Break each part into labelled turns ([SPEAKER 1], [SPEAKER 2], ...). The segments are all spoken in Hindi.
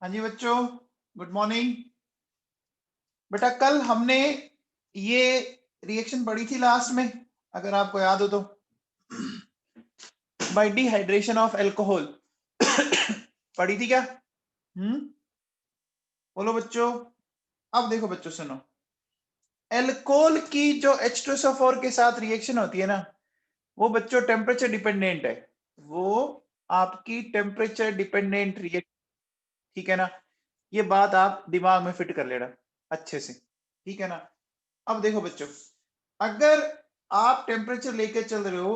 [SPEAKER 1] हाँ जी बच्चों, गुड मॉर्निंग। बेटा कल हमने ये रिएक्शन पढ़ी थी लास्ट में, अगर आपको याद हो तो, बाय डिहाइड्रेशन ऑफ एल्कोहल पढ़ी थी क्या? बोलो बच्चों। अब देखो बच्चों, सुनो, एल्कोहल की जो H2SO4 के साथ रिएक्शन होती है ना, वो बच्चों टेम्परेचर डिपेंडेंट है। वो आपकी टेम्परेचर डिपेंडेंट रिएक्शन, ठीक है ना? ये बात आप दिमाग में फिट कर लेना अच्छे से, ठीक है ना? अब देखो बच्चों, अगर आप टेम्परेचर लेके चल रहे हो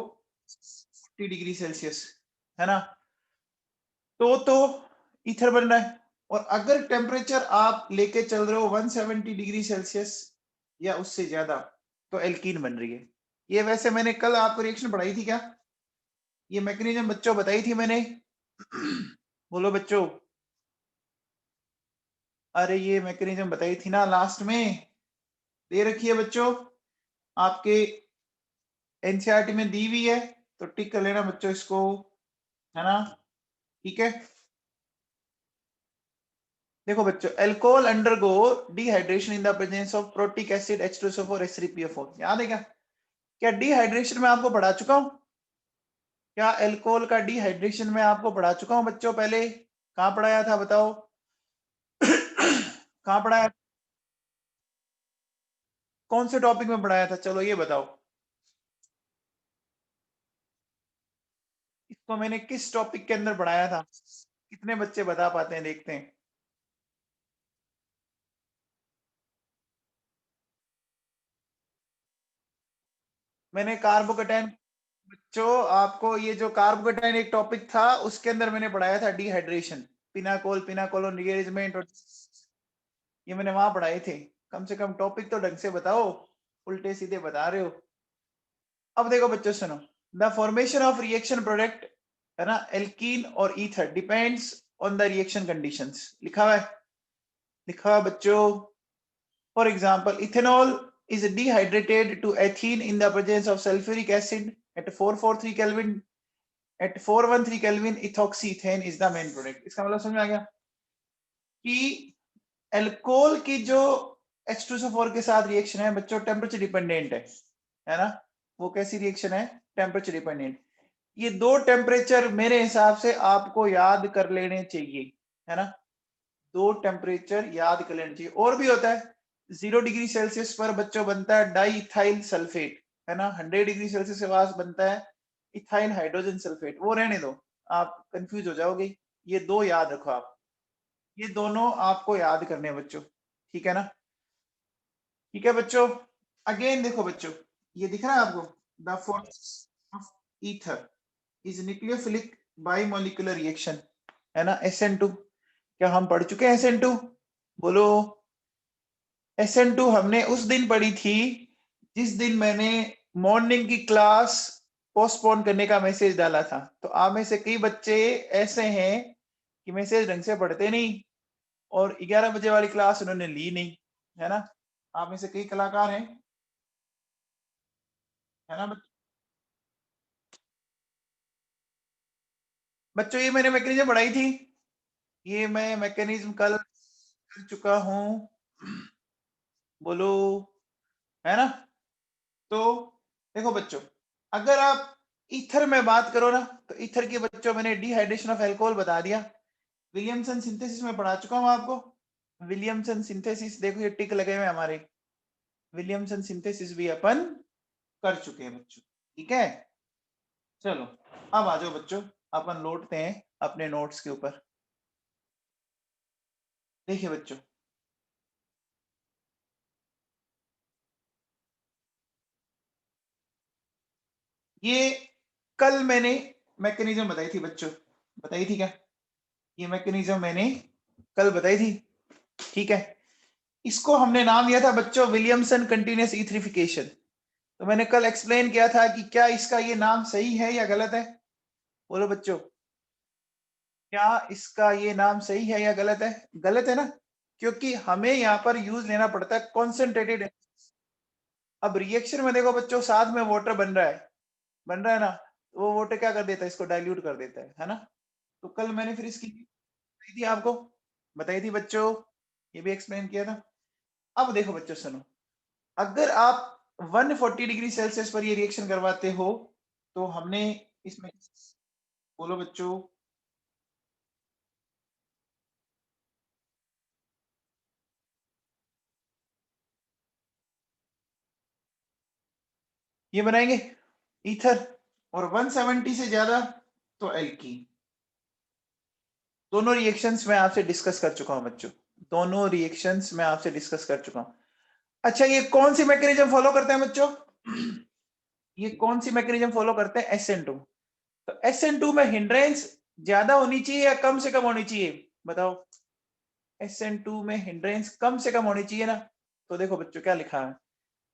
[SPEAKER 1] 40 डिग्री सेल्सियस, है ना, तो ईथर बन रहा है। और अगर टेम्परेचर आप लेके चल रहे हो 170 डिग्री सेल्सियस या उससे ज्यादा, तो एल्कीन बन रही है। ये वैसे मैंने कल आपको रिएक्शन पढ़ाई थी क्या? ये मैकेनिज्म बच्चों बताई थी मैंने बोलो बच्चों। अरे ये मैकेनिज्म बताई थी ना लास्ट में, दे रखी है बच्चों, आपके एनसीईआरटी में दी हुई है, तो टिक कर लेना बच्चों इसको, है ना? ठीक है। देखो बच्चों, alcohol undergo dehydration in the presence of protic acid H2SO4 H3PO4। याद है क्या? क्या डिहाइड्रेशन में आपको पढ़ा चुका हूं? क्या एल्कोहल का डिहाइड्रेशन में आपको पढ़ा चुका हूं बच्चों? पहले कहां पढ़ाया था बताओ? कहां पढ़ाया? कौन से टॉपिक में पढ़ाया था, चलो ये बताओ। इसको मैंने किस टॉपिक के अंदर पढ़ाया था? कितने बच्चे बता पाते हैं, देखते हैं। मैंने कार्बोकेटाइन, बच्चों आपको ये जो कार्बोकेटाइन एक टॉपिक था, उसके अंदर मैंने पढ़ाया था डिहाइड्रेशन, पिनाकोल, पिनाकोलोन रीअरेंजमेंट, और ये मैंने वहां पढ़ाए थे। कम से कम टॉपिक तो ढंग से बताओ, उल्टे सीधे बता रहे हो। अब देखो बच्चों सुनो, the formation of reaction product, है ना, एल्कीन और ether depends on the reaction conditions. लिखा हुआ है, लिखा हुआ बच्चों। For example, ethanol is dehydrated to ethene in the presence of sulfuric acid at 443 Kelvin. At 413 Kelvin, ethoxyethane is the main product. इसका मतलब समझ में आ गया कि एल्कोहल की जो H2SO4 के साथ रिएक्शन है बच्चों, टेम्परेचर डिपेंडेंट है ना? वो कैसी रिएक्शन है? Temperature dependent. ये दो टेम्परेचर मेरे हिसाब से आपको याद कर लेने चाहिए, है ना? दो टेम्परेचर याद कर लेने चाहिए। और भी होता है, 0 डिग्री सेल्सियस पर बच्चों बनता है डाइथाइल सल्फेट, है ना? 100 डिग्री सेल्सियस के पास बनता है इथाइल हाइड्रोजन सल्फेट। वो रहने दो, आप कंफ्यूज हो जाओगे। ये दो याद रखो आप, ये दोनों आपको याद करने हैं बच्चों, ठीक है ना? ठीक है बच्चों। अगेन देखो बच्चों, ये दिख रहा है आपको, the force of ether is nucleophilic bimolecular reaction, है ना? SN2, क्या हम पढ़ चुके हैं SN2? बोलो। SN2 हमने उस दिन पढ़ी थी जिस दिन मैंने मॉर्निंग की क्लास पोस्टपोन करने का मैसेज डाला था। तो आप में से कई बच्चे ऐसे हैं कि मैसेज ढंग से पढ़ते नहीं, और 11 बजे वाली क्लास उन्होंने ली नहीं, है ना? आप में से कई कलाकार हैं, है ना बच्चों? ये मैंने मैकेनिज्म पढ़ाई थी, ये मैं मैकेनिज्म कल कर चुका हूं, बोलो, है ना? तो देखो बच्चों, अगर आप ईथर में बात करो ना, तो ईथर की बच्चों मैंने डिहाइड्रेशन ऑफ अल्कोहल बता दिया। विलियमसन सिंथेसिस में पढ़ा चुका हूं आपको। विलियमसन सिंथेसिस देखो, ये टिक लगे हुए हमारे, विलियमसन सिंथेसिस भी अपन कर चुके हैं बच्चों, ठीक है? चलो अब आ जाओ बच्चों, अपन लौटते हैं अपने नोट्स के ऊपर। देखिए बच्चों, ये कल मैंने मैकेनिज्म बताई थी बच्चों, बताई थी क्या? ये मैकेनिज्म मैंने कल बताई थी, ठीक है? इसको हमने नाम दिया था बच्चों विलियमसन कंटिन्यूअस ईथरिफिकेशन। तो मैंने कल एक्सप्लेन किया था कि क्या इसका ये नाम सही है या गलत है? बोलो बच्चों, क्या इसका ये नाम सही है या गलत है? गलत है ना, क्योंकि हमें यहाँ पर यूज लेना पड़ता है कॉन्सेंट्रेटेड। अब रिएक्शन में देखो बच्चों, साथ में वाटर बन रहा है, बन रहा है ना? तो वो वाटर क्या कर देता है, इसको डाइल्यूट कर देता है ना? तो कल मैंने फिर इसकी दी थी आपको, बताई थी बच्चों, ये भी एक्सप्लेन किया था। अब देखो बच्चों सुनो, अगर आप 140 डिग्री सेल्सियस पर ये रिएक्शन करवाते हो तो हमने इसमें, बोलो बच्चों, ये बनाएंगे ईथर, और 170 से ज्यादा तो एल्कीन। दोनों रिएक्शंस मैं आपसे डिस्कस कर चुका हूं बच्चों, दोनों रिएक्शंस मैं आपसे डिस्कस कर चुका हूं। अच्छा, ये कौन सी मैकेनिज्म फॉलो करते हैं बच्चों? ये कौन सी मैकेनिज्म फॉलो करते हैं? SN2। तो SN2 में हिंड्रेंस ज्यादा होनी चाहिए या कम से कम होनी चाहिए, बताओ? SN2 में हिंड्रेंस कम से कम होनी चाहिए ना। तो देखो बच्चों क्या लिखा है,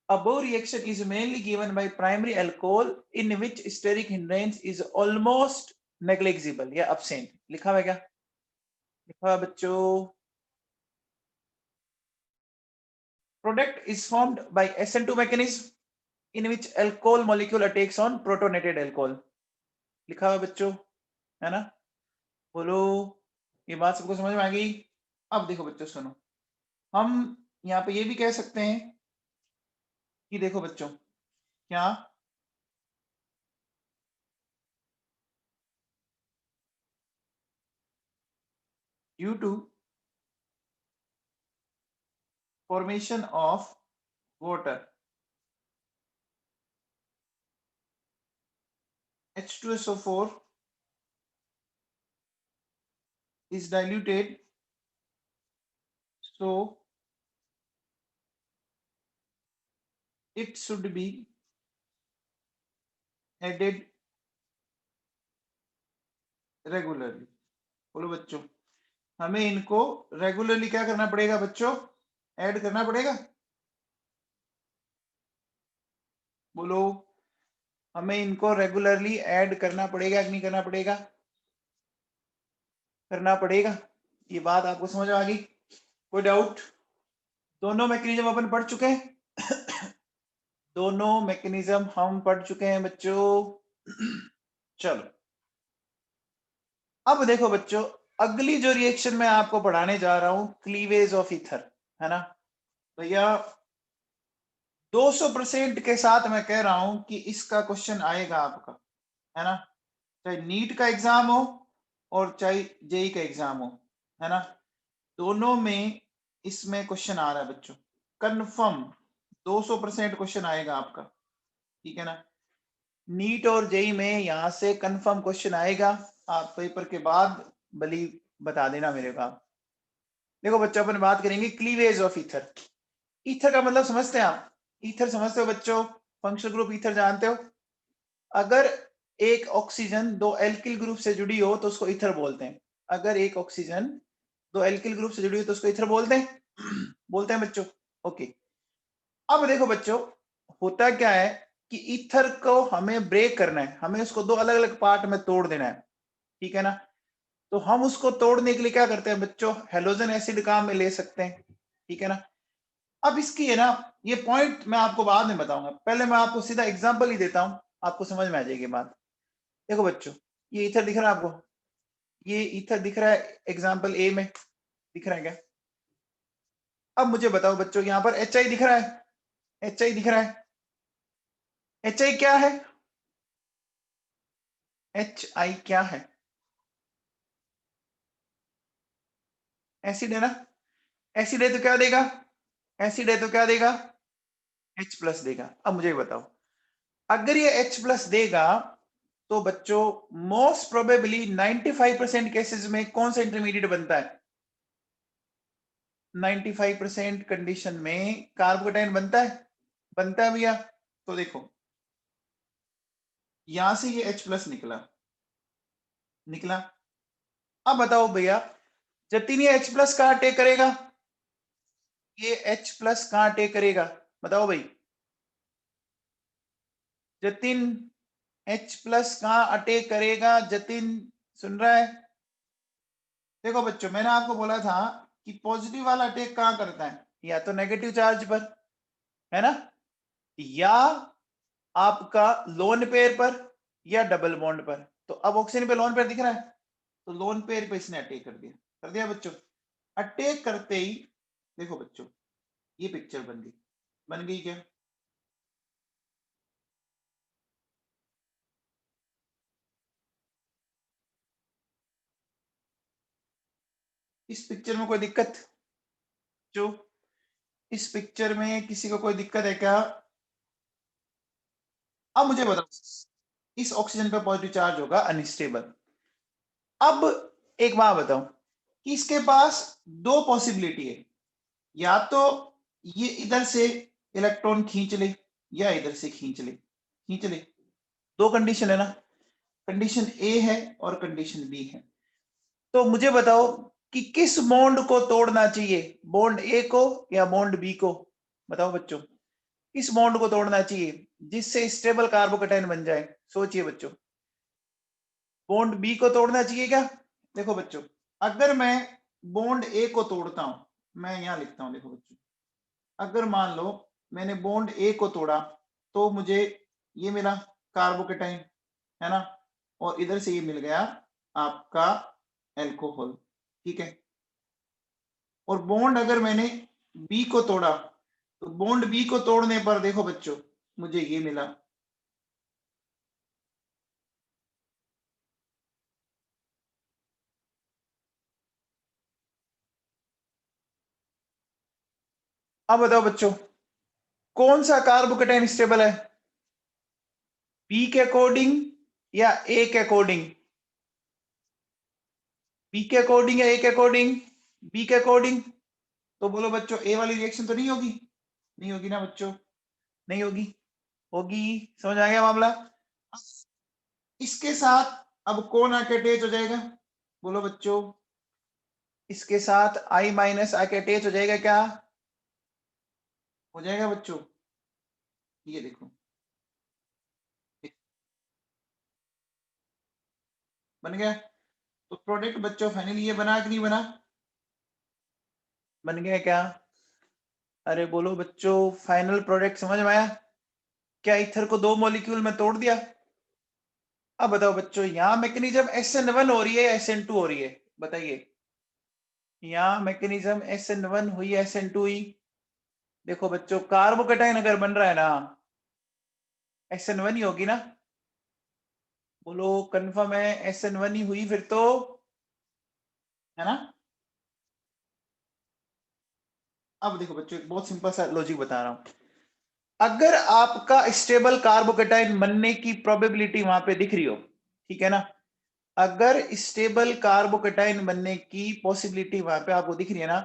[SPEAKER 1] above reaction is mainly given by primary alcohol in which steric hindrance is almost negligible या absent। लिखा हुआ है क्या? लिखा हुआ बच्चों, product is formed by SN2 mechanism in which alcohol molecule attacks on protonated alcohol। लिखा हुआ बच्चों, है ना? बोलो, ये बात सबको समझ में आ गई? अब देखो बच्चों सुनो, हम यहाँ पे ये भी कह सकते हैं कि देखो बच्चों, क्या due to formation of water, H2SO4 is diluted, so it should be added regularly। बोलो बच्चों, हमें इनको रेगुलरली क्या करना पड़ेगा बच्चों? ऐड करना पड़ेगा। बोलो, हमें इनको रेगुलरली ऐड करना पड़ेगा कि नहीं करना पड़ेगा? करना पड़ेगा। ये बात आपको समझ आ गई? कोई डाउट? दोनों मैकेनिज्म अपन पढ़ चुके हैं। दोनों मैकेनिज्म हम पढ़ चुके हैं बच्चों। चलो, अब देखो बच्चों, अगली जो रिएक्शन मैं आपको पढ़ाने जा रहा हूं, क्लीवेज ऑफ ईथर, है ना भैया? 200% के साथ मैं कह रहा हूं कि इसका क्वेश्चन आएगा आपका, है ना? चाहे नीट का एग्जाम हो और चाहे जेई का एग्जाम हो, है ना? दोनों में इसमें क्वेश्चन आ रहा है बच्चों, कंफर्म 200% क्वेश्चन आएगा आपका, ठीक है ना? नीट और जेई में यहां से कंफर्म क्वेश्चन आएगा। आप पेपर के बाद भली बता देना मेरे को आप। देखो बच्चों, अपन बात करेंगे क्लीवेज ऑफ ईथर। ईथर का मतलब समझते हैं आप? ईथर समझते हो बच्चों? फंक्शनल ग्रुप ईथर जानते हो? अगर एक ऑक्सीजन दो एल्किल ग्रुप से जुड़ी हो तो उसको ईथर बोलते हैं। अगर एक ऑक्सीजन दो एल्किल ग्रुप से जुड़ी हो तो उसको ईथर बोलते हैं। बोलते हैं बच्चों, ओके। अब देखो बच्चों, होता क्या है कि ईथर को हमें ब्रेक करना है, हमें उसको दो अलग अलग पार्ट में तोड़ देना है, ठीक है ना? तो हम उसको तोड़ने के लिए क्या करते हैं बच्चों? हेलोजन एसिड काम में ले सकते हैं, ठीक है ना? अब इसकी है ना, ये पॉइंट मैं आपको बाद में बताऊंगा, पहले मैं आपको सीधा एग्जांपल ही देता हूं, आपको समझ में आ जाएगी बात। देखो बच्चों, ये ईथर दिख रहा है आपको? ये ईथर दिख रहा है एग्जांपल ए में, दिख रहा है क्या? अब मुझे बताओ बच्चों, यहां पर एच आई दिख रहा है? एच आई दिख रहा है? एच आई क्या है? एच आई क्या है? एसिड है ना? एसिड है तो क्या देगा? एसिड है तो क्या देगा? H प्लस देगा। अब मुझे बताओ, अगर ये H प्लस देगा तो बच्चों मोस्ट प्रोबेबली 95% केसेस में कौन सा इंटरमीडिएट बनता है? 95% कंडीशन में कार्बोकेटाइन बनता है। बनता है भैया? तो देखो, यहां से ये H प्लस निकला, निकला। अब बताओ भैया, जतिन ये H प्लस कहां अटैक करेगा? ये H प्लस कहां अटैक करेगा? बताओ भाई जतिन, H प्लस कहां अटैक करेगा? जतिन सुन रहा है? देखो बच्चों, मैंने आपको बोला था कि पॉजिटिव वाला अटैक कहां करता है? या तो नेगेटिव चार्ज पर, है ना, या आपका लोन पेयर पर, या डबल बॉन्ड पर। तो अब ऑक्सीजन पे लोन पेयर दिख रहा है, तो लोन पेयर पे इसने अटैक कर दिया, कर दिया बच्चों। अटैक करते ही देखो बच्चों ये पिक्चर बन गई क्या? इस पिक्चर में कोई दिक्कत? जो इस पिक्चर में किसी को कोई दिक्कत है क्या? अब मुझे बताओ, इस ऑक्सीजन पे पॉजिटिव चार्ज होगा अनस्टेबल। अब एक बात बताओ कि इसके पास दो पॉसिबिलिटी है, या तो ये इधर से इलेक्ट्रॉन खींच ले या इधर से खींच ले। दो कंडीशन है ना, कंडीशन ए है और कंडीशन बी है। तो मुझे बताओ कि किस बॉन्ड को तोड़ना चाहिए, बॉन्ड ए को या बॉन्ड बी को? बताओ बच्चों, किस बॉन्ड को तोड़ना चाहिए जिससे स्टेबल कार्बोकेटाइन बन जाए? सोचिए बच्चों, बॉन्ड बी को तोड़ना चाहिए क्या? देखो बच्चों, अगर मैं बॉन्ड ए को तोड़ता हूं, मैं यहां लिखता हूं, देखो बच्चों, अगर मान लो मैंने बॉन्ड ए को तोड़ा तो मुझे ये मिला कार्बोकेटाइन, है ना, और इधर से ये मिल गया आपका एल्कोहल, ठीक है। और बॉन्ड अगर मैंने बी को तोड़ा तो बॉन्ड बी को तोड़ने पर देखो बच्चों मुझे ये मिला। अब बताओ बच्चों, कौन सा कार्बोकेटाइन स्टेबल है, बी के अकॉर्डिंग या ए के अकॉर्डिंग? बी के अकॉर्डिंग या ए के अकॉर्डिंग? बी के अकॉर्डिंग। तो बोलो बच्चों, ए वाली रिएक्शन तो नहीं होगी? नहीं होगी ना बच्चों, नहीं होगी? होगी। समझ आ गया मामला? इसके साथ अब कौन आके अटैच हो जाएगा? बोलो बच्चों, इसके साथ आई माइनस आके अटैच हो जाएगा क्या? हो जाएगा बच्चों? ये देखो, बन गया। तो प्रोडक्ट बच्चों फाइनली ये बना कि नहीं बना? बन गया क्या? अरे बोलो बच्चों, फाइनल प्रोडक्ट समझ में आया? क्या इथर को दो मॉलिक्यूल में तोड़ दिया? अब बताओ बच्चों, यहाँ मैकेनिज्म SN1 हो रही है SN2 हो रही है? बताइए, यहाँ मैकेनिज्म SN1 हुई SN2 हुई? देखो बच्चों, कार्बोकेटाइन अगर बन रहा है ना, SN1 ही होगी ना? बोलो कंफर्म है SN1 ही हुई फिर तो, है ना? अब देखो बच्चों, एक बहुत सिंपल सा लॉजिक बता रहा हूं। अगर आपका स्टेबल कार्बोकेटाइन बनने की प्रोबेबिलिटी वहां पे दिख रही हो, ठीक है ना, अगर स्टेबल कार्बोकेटाइन बनने की पॉसिबिलिटी वहां पे आपको दिख रही है ना,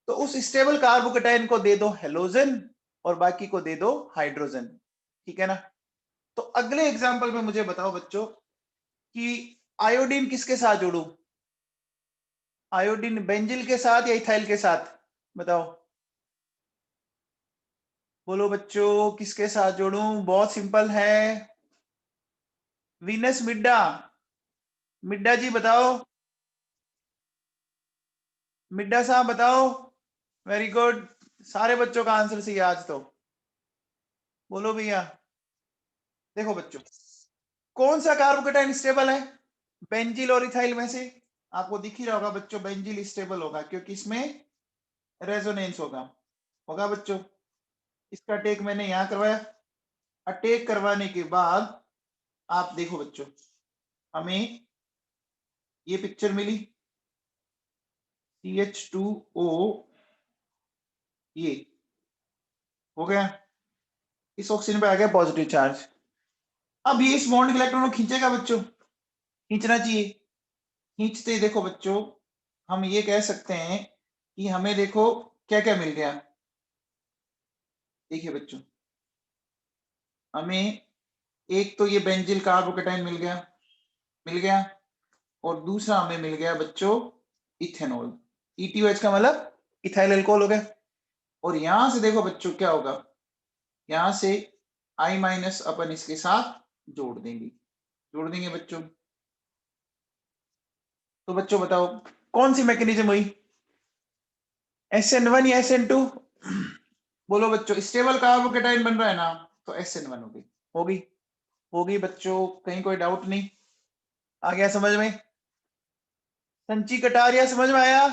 [SPEAKER 1] तो उस स्टेबल कार्बोकेटाइन को दे दो हेलोजन और बाकी को दे दो हाइड्रोजन, ठीक है ना? तो अगले एग्जांपल में मुझे बताओ बच्चों कि आयोडीन किसके साथ जोड़ू? आयोडीन बेंजिल के साथ या इथाइल के साथ? बताओ, बोलो बच्चों, किसके साथ जोड़ू? बहुत सिंपल है, वीनस मिड्डा। मिड्डा जी बताओ, मिड्डा साहब बताओ। वेरी गुड, सारे बच्चों का आंसर सही है आज तो। बोलो भैया। देखो बच्चों, कौन सा कार्बोकेटाइन स्टेबल है बेंजील और इथाइल में से? आपको दिख ही रहा होगा बच्चों, बेंजील स्टेबल होगा क्योंकि इसमें रेजोनेंस होगा। होगा बच्चों? इसका टेक मैंने यहां करवाया। अटैक करवाने के बाद आप देखो बच्चों, हमें ये पिक्चर मिली CH2O, ये हो गया, इस ऑक्सीजन पे आ गया पॉजिटिव चार्ज। अब ये इस बॉन्ड के इलेक्ट्रॉन को खींचेगा बच्चों, खींचना चाहिए। खींचते ही देखो बच्चों, हम ये कह सकते हैं कि हमें देखो क्या क्या मिल गया। देखिए बच्चों, हमें एक तो ये बेंजिल कार्बोकेटाइन मिल गया, और दूसरा हमें मिल गया बच्चों इथेनॉल। ETOH का मतलब इथाइल अल्कोहल हो गया। और यहां से देखो बच्चों क्या होगा, यहां से I माइनस अपन इसके साथ जोड़ देंगे बच्चों। तो बच्चों बताओ, कौन सी मैकेनिज्म हुई, SN1 या SN2? बोलो बच्चों, स्टेबल कार्बोकेटाइन बन रहा है ना, तो SN1 होगी। होगी, होगी बच्चों, कहीं कोई डाउट नहीं? आ गया समझ में? संची कटारिया समझ में आया?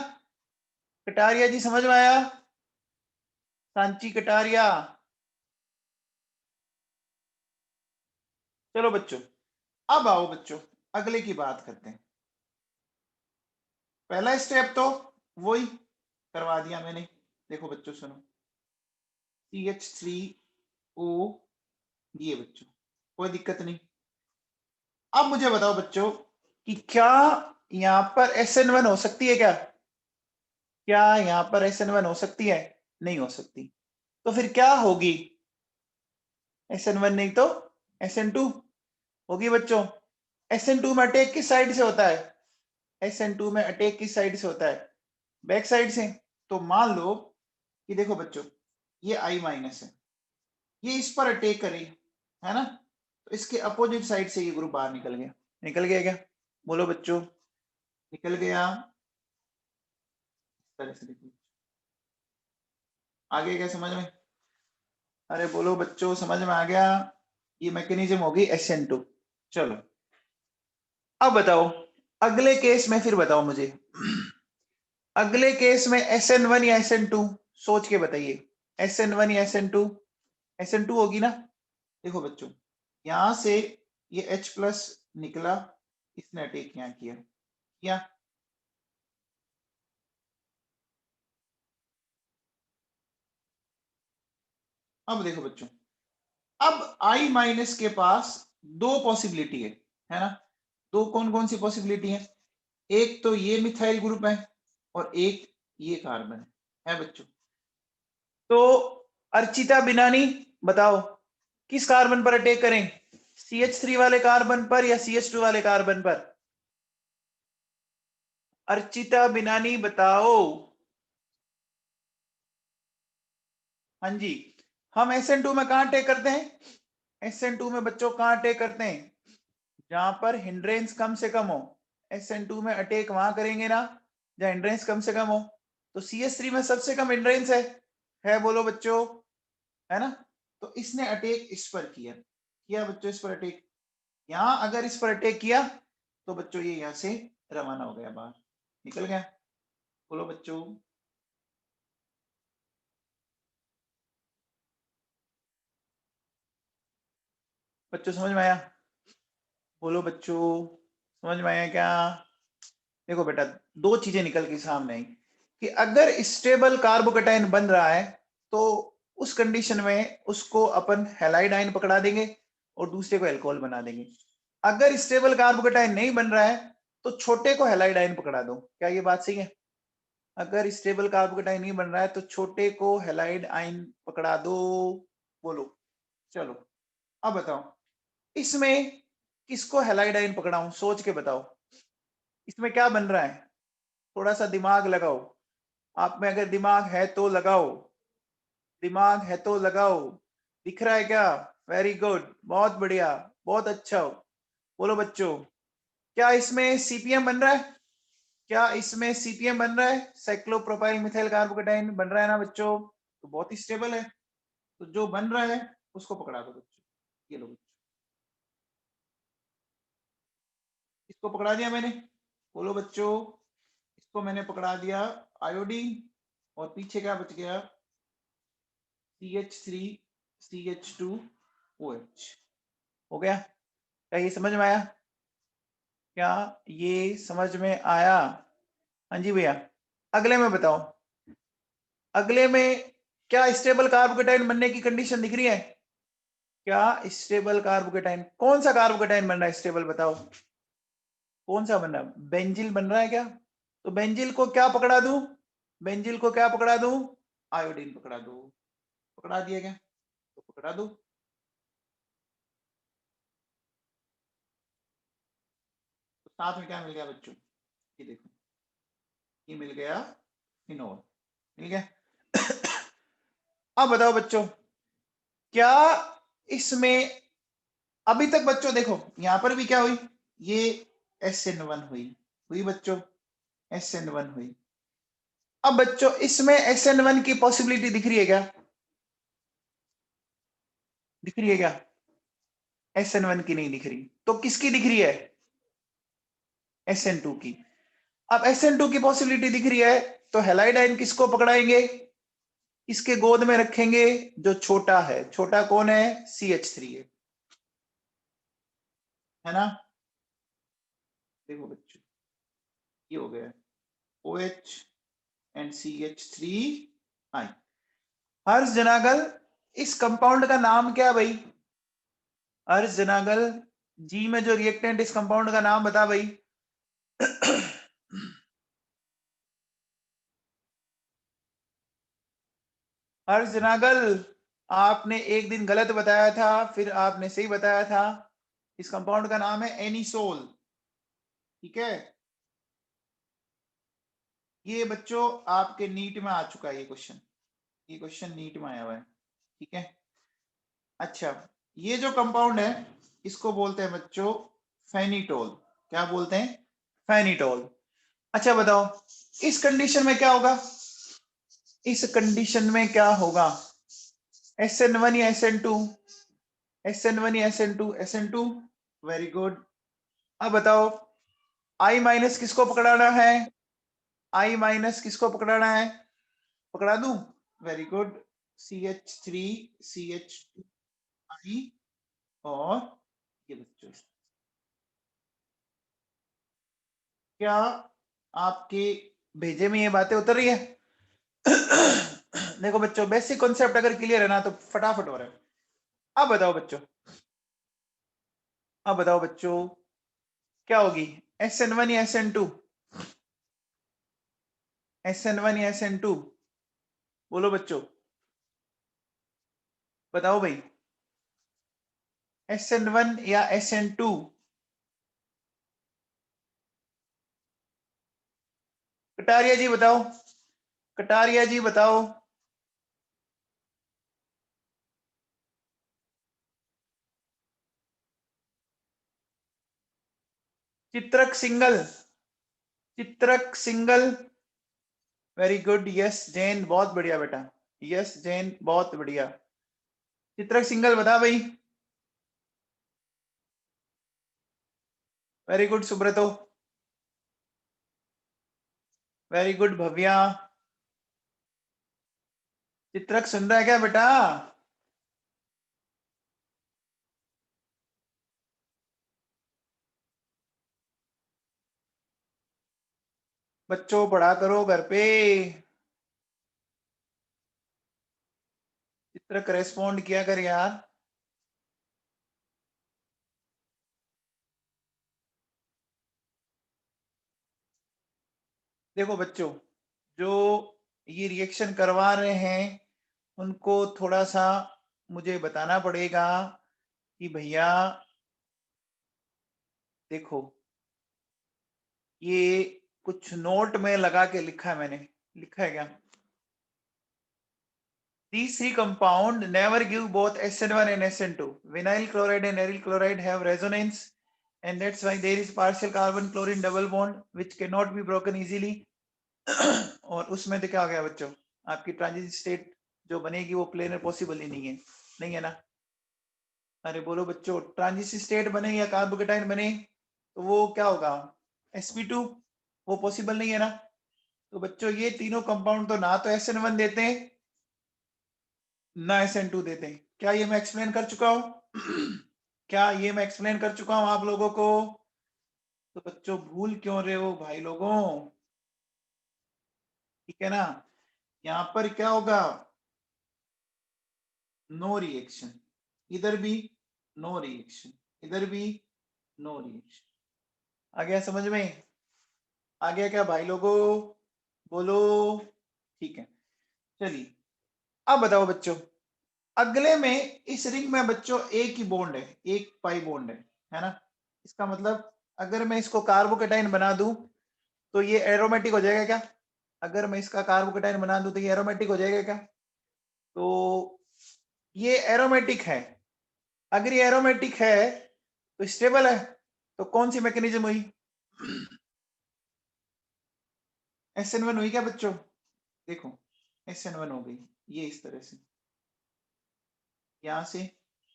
[SPEAKER 1] कटारिया जी समझ में आया? सांची कटारिया। चलो बच्चों, अब आओ बच्चों, अगले की बात करते हैं। पहला स्टेप तो वही करवा दिया मैंने। देखो बच्चों सुनो, CH3O, ये बच्चों कोई दिक्कत नहीं। अब मुझे बताओ बच्चों कि क्या यहां पर SN1 हो सकती है क्या? क्या यहां पर SN1 हो सकती है? नहीं हो सकती। तो फिर क्या होगी? SN1 नहीं तो SN2 होगी बच्चों। SN2 में अटैक किस साइड से होता है? SN2 में अटैक किस साइड से होता है? बैक साइड से। तो मान लो कि देखो बच्चों, ये I- है, ये इस पर अटैक करे, है ना? तो इसके अपोजिट साइड से ये ग्रुप बाहर निकल गया। निकल गया क्या? बोलो बच्चों, निकल गया? इस तरह से देखो, आगे क्या समझ में? अरे बोलो बच्चों, समझ में आ गया? ये मैकेनिज्म होगी SN2। चलो अब बताओ, अगले केस में फिर बताओ मुझे, अगले केस में SN1 या SN2? सोच के बताइए। SN1 या SN2? SN2 होगी ना? देखो बच्चों, यहां से ये H+ निकला, इसने अटैक यहाँ किया। अब देखो बच्चों, अब I- के पास दो पॉसिबिलिटी है ना? दो कौन कौन सी पॉसिबिलिटी है? एक तो ये मिथाइल ग्रुप है और एक ये कार्बन है बच्चों। तो अर्चिता बिनानी बताओ, किस कार्बन पर अटैक करें? CH3 वाले कार्बन पर या CH2 वाले कार्बन पर? अर्चिता बिनानी बताओ। हाँ जी, हम SN2 में कहां अटैक करते हैं? SN2 में बच्चों कहां अटैक करते हैं? जहां पर हिंड्रेंस कम से कम हो। SN2 में अटैक वहां करेंगे ना जहां हिंड्रेंस कम से कम हो। तो CH3 में सबसे कम हिंड्रेंस है बोलो बच्चों, है ना? तो इसने अटैक इस पर किया बच्चों, इस पर अटैक। यहां अगर इस पर अटैक किया तो बच्चों ये यहां से रवाना हो गया, बाहर निकल गया। बोलो बच्चों, बच्चों समझ में आया? बोलो बच्चों, समझ में आया क्या? देखो बेटा, दो चीजें निकल के सामने आई कि अगर स्टेबल कार्बोकेटाइन बन रहा है तो उस कंडीशन में उसको अपन हैलाइड आयन पकड़ा देंगे और दूसरे को एल्कोहल बना देंगे। अगर स्टेबल कार्बोकेटाइन नहीं बन रहा है तो छोटे को हैलाइड आयन पकड़ा दो। क्या ये बात सही है? अगर स्टेबल कार्बोकेटाइन नहीं बन रहा है तो छोटे को हैलाइड आयन पकड़ा दो। बोलो। चलो अब बताओ, इसमें किसको हैलाइड आयन पकड़ाऊं? सोच के बताओ, इसमें क्या बन रहा है? थोड़ा सा दिमाग लगाओ। आप में अगर दिमाग है तो लगाओ, दिमाग है तो लगाओ। दिख रहा है क्या? वेरी गुड, बहुत बढ़िया, बहुत अच्छा हो। बोलो बच्चों, क्या इसमें CPM बन रहा है? क्या इसमें CPM बन रहा है? साइक्लोप्रोपाइल मिथाइल कार्बोकेटाइन बन रहा है ना बच्चों? तो बहुत ही स्टेबल है। तो जो बन रहा है उसको पकड़ा दो बच्चों। ये लो बच्चों, इसको पकड़ा दिया मैंने। बोलो बच्चों, इसको मैंने पकड़ा दिया आयोडीन, और पीछे क्या बच गया? CH3CH2OH। हो गया? क्या ये समझ में आया? क्या ये समझ में आया? हाँ जी भैया। अगले में बताओ, अगले में क्या स्टेबल कार्बोकेटाइन बनने की कंडीशन दिख रही है? क्या स्टेबल कार्बोकेटाइन, कौन सा कार्बोकेटाइन बन रहा है स्टेबल? बताओ कौन सा बन रहा है? बेंजिल बन रहा है क्या? तो बेंजिल को क्या पकड़ा दूं? बेंजिल को क्या पकड़ा दूं? आयोडीन पकड़ा दो। पकड़ा दिया क्या? तो पकड़ा दो। तो साथ में क्या मिल गया बच्चों? ये देखो, ये मिल गया फिनोल। मिल गया? अब बताओ बच्चों, क्या इसमें अभी तक बच्चों देखो यहां पर भी क्या हुई? ये SN1 हुई बच्चों, SN1 हुई। अब बच्चों इसमें SN1 की पॉसिबिलिटी दिख रही है क्या? दिख रही है क्या? SN1 की नहीं दिख रही, तो किसकी दिख रही है? SN2 की। अब SN2 की पॉसिबिलिटी दिख रही है, तो हैलाइड किसको पकड़ाएंगे, इसके गोद में रखेंगे जो छोटा है। छोटा कौन है, CH3 है ना। देखो बच्चों, ये हो गया OH एंड CH3 आई। हर्ष जनागल, इस कंपाउंड का नाम क्या भाई, हर्ष जनागल, जी में जो रिएक्टेंट इस कंपाउंड का नाम बता भाई। हर्ष जनागल, आपने एक दिन गलत बताया था, फिर आपने सही बताया था। इस कंपाउंड का नाम है एनिसोल, ठीक है। ये बच्चों आपके नीट में आ चुका है ये क्वेश्चन, ये क्वेश्चन नीट में आया हुआ है, ठीक है। अच्छा, ये जो कंपाउंड है इसको बोलते हैं बच्चों फेनिटोल। क्या बोलते हैं, फेनिटोल। अच्छा बताओ, इस कंडीशन में क्या होगा, इस कंडीशन में क्या होगा, SN1 या SN2, SN1 या SN2, SN2, वेरी गुड। अब बताओ I माइनस किसको पकड़ाना है, I माइनस किसको पकड़ाना है, पकड़ा दूं, वेरी गुड, CH3 CH2I। और ये बच्चों, क्या आपके भेजे में ये बातें उतर रही है। देखो बच्चों, बेसिक कॉन्सेप्ट अगर क्लियर है ना तो फटाफट हो रहा है। अब बताओ बच्चों, अब बताओ बच्चों, क्या होगी, SN1 या SN2, SN1 या SN2, बोलो बच्चों, बताओ भाई, SN1 या SN2। कटारिया जी बताओ, कटारिया जी बताओ। चित्रक सिंगल, चित्रक single, very good, yes Jain, बहुत बढ़िया बेटा, यस जैन, बहुत बढ़िया। चित्रक सिंगल बता भाई, very good Subrato, very good Bhavya. Chitrak सुन रहा है क्या बेटा, बच्चों पढ़ा करो घर पे। चित्रक रेस्पॉन्ड किया कर यार। देखो बच्चों, जो ये रिएक्शन करवा रहे हैं उनको थोड़ा सा मुझे बताना पड़ेगा कि भैया देखो, ये कुछ नोट में लगा के लिखा है मैंने, लिखा है क्या, these three compound never give both SN1 and SN2. Vinyl chloride and aryl chloride have resonance, and that's why there is partial carbon chlorine double bond which cannot be broken easily. और उसमें तो क्या हो गया बच्चों, आपकी ट्रांजिशन स्टेट जो बनेगी वो प्लेनर पॉसिबल ही नहीं है, नहीं है ना। अरे बोलो बच्चों, ट्रांजिशन स्टेट बने या कार्बोकेटाइन बने तो वो क्या होगा, sp2, वो पॉसिबल नहीं है ना। तो बच्चों ये तीनों कंपाउंड तो ना तो SN1 देते हैं ना SN2 देते हैं। क्या ये मैं एक्सप्लेन कर चुका हूं? क्या ये मैं एक्सप्लेन कर चुका हूं आप लोगों को। तो बच्चों भूल क्यों रहे हो भाई लोगों, ठीक है ना। यहां पर क्या होगा, नो रिएक्शन, इधर भी नो रिएक्शन, इधर भी नो रिएक्शन। आ गया समझ में, आ गया क्या भाई लोगों, बोलो, ठीक है। चलिए अब बताओ बच्चों, अगले में इस रिंग में बच्चों एक ही बॉन्ड है, एक पाई बॉन्ड है ना। इसका मतलब अगर मैं इसको कार्बोकेटाइन बना दूं तो ये एरोमेटिक हो जाएगा क्या, अगर मैं इसका कार्बोकेटाइन बना दूं तो ये एरोमेटिक हो जाएगा क्या। तो ये एरोमेटिक है, अगर ये एरोमेटिक है तो स्टेबल है, तो कौन सी मैकेनिज्म हुई, SN1 हुई क्या बच्चों, देखो SN1 हो गई, ये इस तरह से यहां से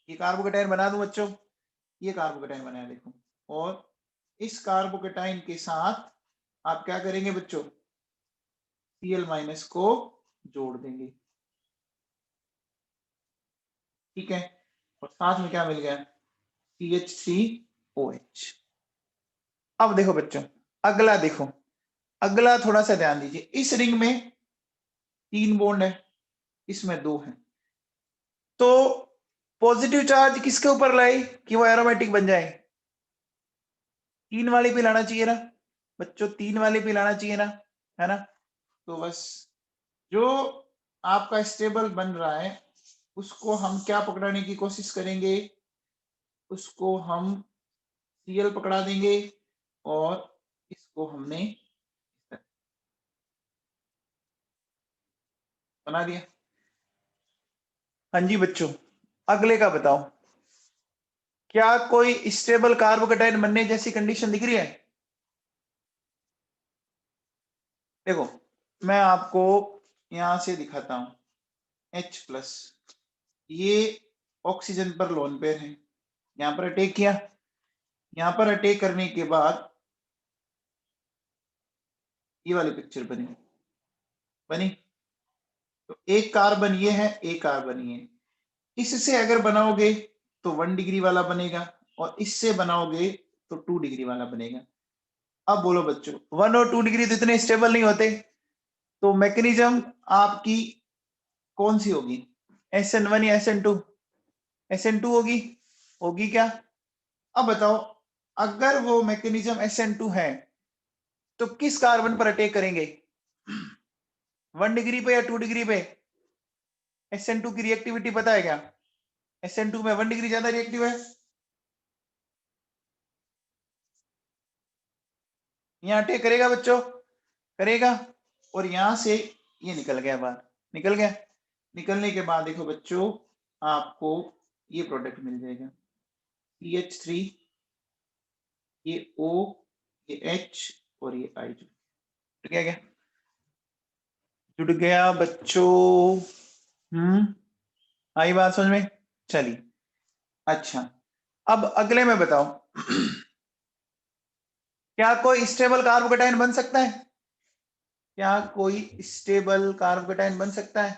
[SPEAKER 1] ये कार्बोकेटाइन बना दूं बच्चों, ये कार्बोकेटाइन बनाया देखो, और इस कार्बोकेटाइन के साथ आप क्या करेंगे बच्चों, Cl माइनस को जोड़ देंगे, ठीक है, और साथ में क्या मिल गया, CH3OH। अब देखो बच्चों, अगला देखो, अगला थोड़ा सा ध्यान दीजिए, इस रिंग में 3 बॉन्ड है, इसमें 2 है, तो पॉजिटिव चार्ज किसके ऊपर लाए कि वो एरोमेटिक बन जाए, 3 वाले पे लाना चाहिए ना बच्चों, 3 वाले पे लाना चाहिए ना, है ना। तो बस जो आपका स्टेबल बन रहा है उसको हम क्या पकड़ाने की कोशिश करेंगे, उसको हम Cl पकड़ा देंगे और इसको हमने बना दिया। हाँ जी बच्चों, अगले का बताओ, क्या कोई स्टेबल कार्बोकेटाइन बनने जैसी कंडीशन दिख रही है। देखो मैं आपको यहां से दिखाता हूं, H+, ये ऑक्सीजन पर लोन पेयर है, यहां पर अटैक किया, यहां पर अटैक करने के बाद ये वाली पिक्चर बनी बनी, तो एक कार्बन ये है, एक कार्बन ये है, इससे अगर बनाओगे तो 1 डिग्री वाला बनेगा और इससे बनाओगे तो 2 डिग्री वाला बनेगा। अब बोलो बच्चों, 1 और 2 डिग्री तो इतने स्टेबल नहीं होते, तो मैकेनिज्म आपकी कौन सी होगी, SN1 या SN2, SN2 होगी, होगी क्या। अब बताओ, अगर वो मैकेनिज्म SN2 है तो किस कार्बन पर अटैक करेंगे, 1 डिग्री पे या 2 डिग्री पे। SN2 की रिएक्टिविटी पता है क्या, SN2 में 1 डिग्री ज्यादा रिएक्टिव है, यहाँ अटैक करेगा बच्चों, करेगा, और यहां से ये निकल गया बाहर, निकल गया, निकलने के बाद देखो बच्चों आपको ये प्रोडक्ट मिल जाएगा, CH3, ये O, ये H और ये I जुड़ गया क्या, जुड़ गया बच्चों। आई बात समझ में, चलिए अच्छा, अब अगले में बताओ क्या कोई स्टेबल कार्बोकेटाइन बन सकता है, क्या कोई स्टेबल कार्बोकेटाइन बन सकता है,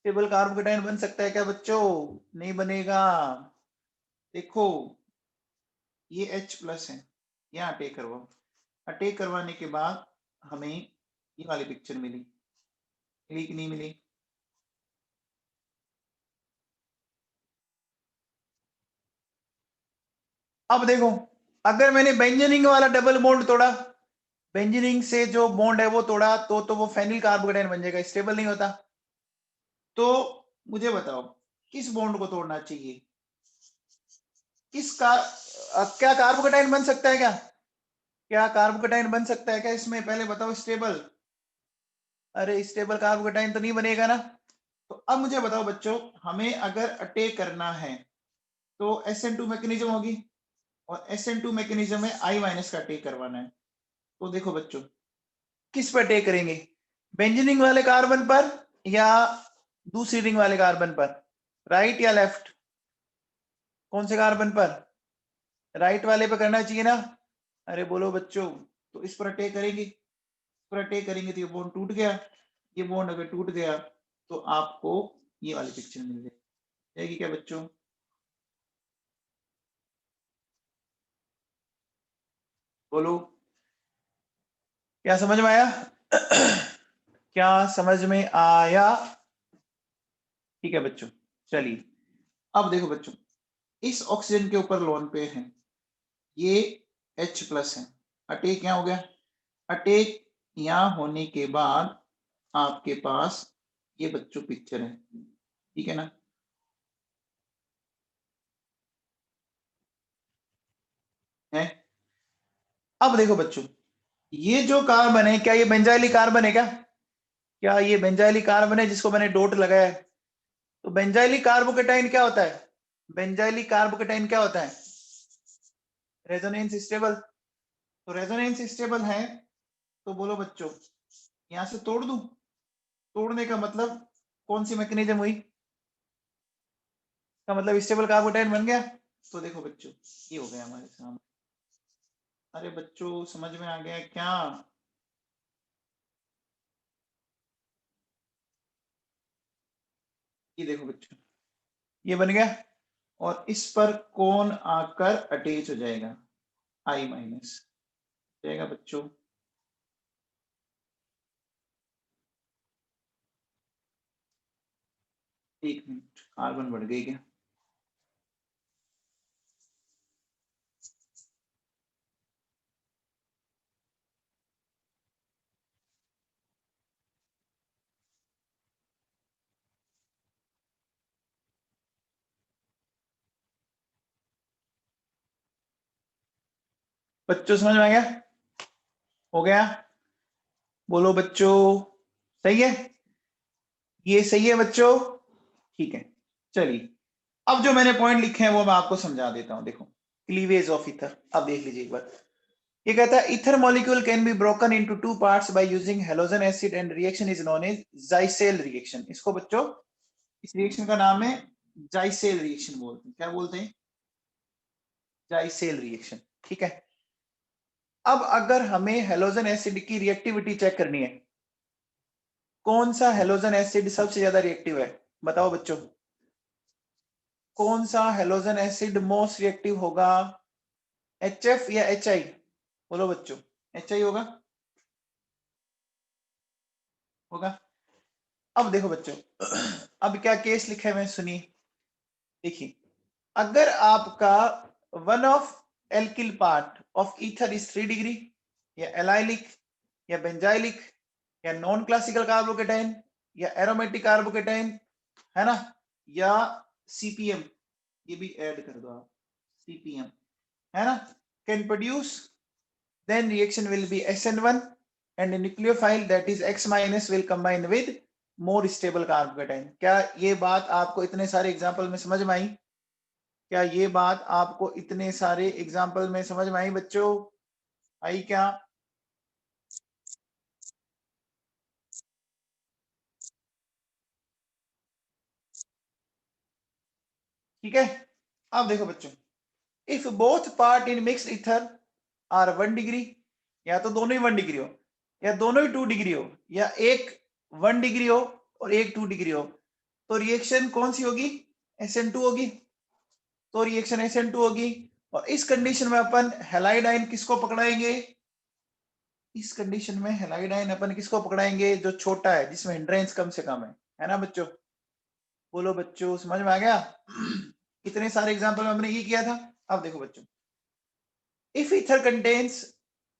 [SPEAKER 1] स्टेबल कार्बोकेटाइन बन सकता है क्या बच्चों, नहीं बनेगा। देखो ये H+ है, यहाँ अटैक करवाओ, अटैक करवाने के बाद हमें ये वाली पिक्चर मिली, मिली कि नहीं मिली। अब देखो, अगर मैंने बेंजीनिंग वाला डबल बॉन्ड तोड़ा, बेंजीनिंग से जो बॉन्ड है वो तोड़ा, तो वो फेनिल कार्बोकेटाइन बन जाएगा, स्टेबल नहीं होता। तो मुझे बताओ किस बॉन्ड को तोड़ना चाहिए, किसका, क्या कार्बोकेटाइन बन सकता है क्या, क्या कार्बोकेटाइन बन सकता है क्या इसमें, पहले बताओ स्टेबल, अरे स्टेबल कार्बोकेटाइन तो नहीं बनेगा ना। तो अब मुझे बताओ बच्चों, हमें अगर अटैक करना है तो SN2 मैकेनिज्म होगी, और SN2 मैकेनिज्म में I- का अटैक करवाना है, तो देखो बच्चों किस पर अटैक करेंगे, बेंजीनिंग वाले कार्बन पर या दूसरी रिंग वाले कार्बन पर, राइट या लेफ्ट, कौन से कार्बन पर, राइट वाले पे करना चाहिए ना। अरे बोलो बच्चों, तो इस पर अटैक करेंगे, इस पर अटैक करेंगे तो ये बॉन्ड टूट गया, ये बॉन्ड अगर टूट गया तो आपको ये वाली पिक्चर मिल जाएगी क्या बच्चों। बोलो क्या समझ में आया क्या समझ में आया, ठीक है बच्चों। चलिए अब देखो बच्चों, इस ऑक्सीजन के ऊपर लोन पेयर है, ये H+ है, अटैक यहाँ हो गया, अटैक यहाँ होने के बाद आपके पास ये बच्चों पिक्चर है, ठीक है ना। है, अब देखो बच्चों, ये जो कार्बन है क्या ये बेंजाइली कार्बन है क्या ये बेंजाइली कार्बन है जिसको मैंने डॉट लगाया है। तो बेंजाइली कार्बोकेटाइन क्या होता है, बेंजाइली कार्बोकेटाइन क्या होता है, रेजोनेंस स्टेबल, तो रेजोनेंस स्टेबल है, तो बोलो बच्चों यहां से तोड़ दूं, तोड़ने का मतलब कौन सी मैकेनिज्म हुई, का मतलब स्टेबल कार्बोकेटाइन बन गया। तो देखो बच्चों ये हो गया हमारे सामने, अरे बच्चों समझ में आ गया क्या? ये देखो बच्चों, ये बन गया, और इस पर कौन आकर अटैच हो जाएगा? आई माइनस जाएगा बच्चों। एक मिनट, कार्बन बढ़ गई क्या? बच्चों समझ में आ गया? हो गया? बोलो बच्चों, सही है? ये सही है बच्चों? ठीक है, चलिए अब जो मैंने पॉइंट लिखे हैं वो मैं आपको समझा देता हूं। देखो, क्लीवेज ऑफ ईथर, अब देख लीजिए एक बार। ये कहता है ether molecule can be broken into two parts by using halogen acid and reaction is known as Zeisel reaction. इसको बच्चों, इस रिएक्शन का नाम है जाइसेल रिएक्शन बोलते हैं। क्या बोलते हैं? जाइसेल रिएक्शन। ठीक है। अब अगर हमें हैलोजन एसिड की रिएक्टिविटी चेक करनी है, कौन सा हैलोजन एसिड सबसे ज्यादा रिएक्टिव है? बताओ बच्चों, कौन सा हैलोजन एसिड मोस्ट रिएक्टिव होगा? HF या HI? बोलो बच्चों, HI होगा? होगा। अब देखो बच्चों, अब क्या केस लिखा है मैं सुनिए। देखिए, अगर आपका one of alkyl part of ether is 3 degree, या एलाइलिक, या बेंजाइलिक, या नॉन क्लासिकल कार्बोकेटाइन, या एरोमेटिक कार्बोकेटाइन, है ना, या CPM, ये भी ऐड कर दो आप, CPM, है ना, can produce, then reaction will be SN1 and the nucleophile that is X minus will combine with more stable carbocation। क्या ये बात आपको इतने सारे एग्जाम्पल में समझ में आई? क्या ये बात आपको इतने सारे एग्जाम्पल में समझ में आई बच्चों? आई क्या? ठीक है। अब देखो बच्चों, if both part in mixed ether are 1 degree, या तो दोनों ही 1 डिग्री हो, या दोनों ही 2 डिग्री हो, या एक 1 डिग्री हो और एक 2 डिग्री हो, तो रिएक्शन कौन सी होगी? SN2 होगी। तो रिएक्शन SN2 होगी। और इस कंडीशन में अपन हेलाइड आयन किसको पकड़ाएंगे? इस कंडीशन में हेलाइड आयन अपन किसको पकड़ाएंगे? जो छोटा है, जिसमें हिंड्रेंस कम से कम है ना बच्चों? बोलो बच्चों, समझ में आ गया? कितने सारे एग्जांपल में हमने ये किया था। अब देखो बच्चों, if ether contains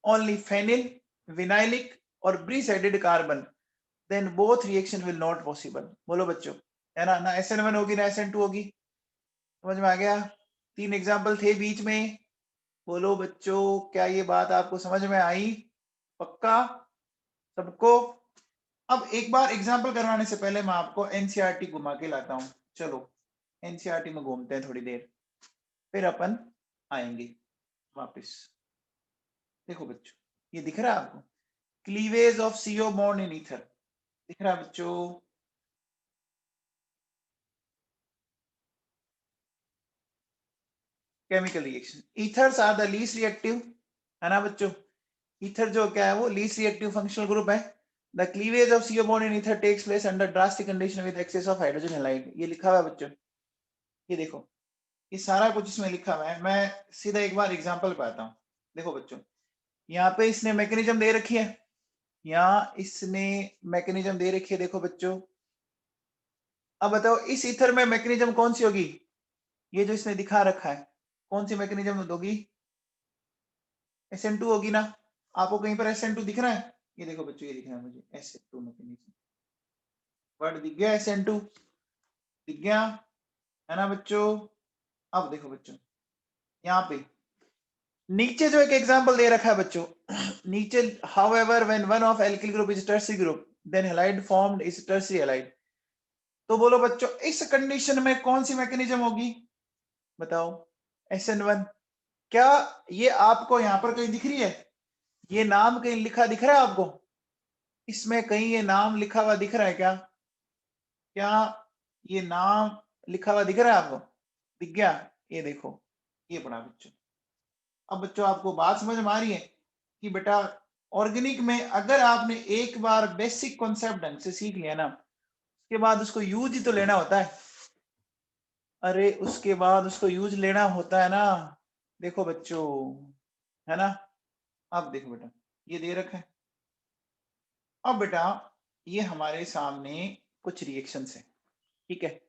[SPEAKER 1] only phenyl, vinylic और bridgehead carbon, then both reaction will not possible. बोलो बच्चों, है ना, ना SN1 होगी ना SN2 होगी। समझ में आ गया? 3 एग्जांपल थे बीच में। बोलो बच्चों, क्या ये बात आपको समझ में आई? पक्का सबको? अब एक बार एग्जांपल करवाने से पहले मैं आपको एनसीईआरटी घुमा के लाता हूं। चलो एनसीईआरटी में घूमते हैं थोड़ी देर, फिर अपन आएंगे वापस। देखो बच्चों, ये दिख रहा है आपको? Cleavage of CO bond in ether, दिख रहा है बच्चों? Chemical reaction, ethers are the least reactive, है ना बच्चों? ईथर जो क्या है, वो लीस्ट रिएक्टिव फंक्शनल ग्रुप है। The cleavage of CO bond in ether takes place under drastic condition with excess of hydrogen halide। ये लिखा हुआ है बच्चों, ये देखो, ये सारा कुछ इसमें लिखा हुआ है। मैं सीधा एक बार एग्जांपल पे आता हूँ। देखो बच्चों, यहाँ पे इसने मैकेनिज्म दे रखी है, यहाँ इसने मैकेनिज्म दे रखी है। देखो बच्चों, अब बताओ इस ईथर में मैकेनिज्म कौन सी होगी? ये जो इसने दिखा रखा है, कौन सी मैकेनिज्म होगी? SN2 होगी ना? आपको कहीं पर SN2 दिख रहा है? ये देखो बच्चों, ये दिख रहा है मुझे SN2 मैकेनिज्म। वर्ड दिख गया? SN2 दिख गया, है ना बच्चों? अब देखो बच्चों, यहाँ पे नीचे जो एक एग्जांपल दे रखा है बच्चों, नीचे, however when one of alkyl group is tertiary group then halide formed is tertiary halide। तो बोलो बच्चों, इस कंडीशन में कौन सी मैकेनिज्म होगी? बताओ। SN1। क्या ये आपको यहाँ पर कहीं दिख रही है? ये नाम कहीं लिखा दिख रहा है आपको? इसमें कहीं ये नाम लिखा हुआ दिख रहा है क्या? क्या ये नाम लिखा हुआ दिख रहा है आपको? दिख गया? ये देखो, ये पढ़ा बच्चों। अब बच्चों आपको बात समझ में आ रही है कि बेटा ऑर्गेनिक में अगर आपने एक बार बेसिक कॉन्सेप्ट ढंग से सीख लिया ना, उसके बाद उसको यूज ही तो लेना होता है। अरे उसके बाद उसको यूज लेना होता है ना। देखो बच्चों, है ना। अब देखो बेटा, ये दे रखा है। अब बेटा ये हमारे सामने कुछ रिएक्शंस है, ठीक है।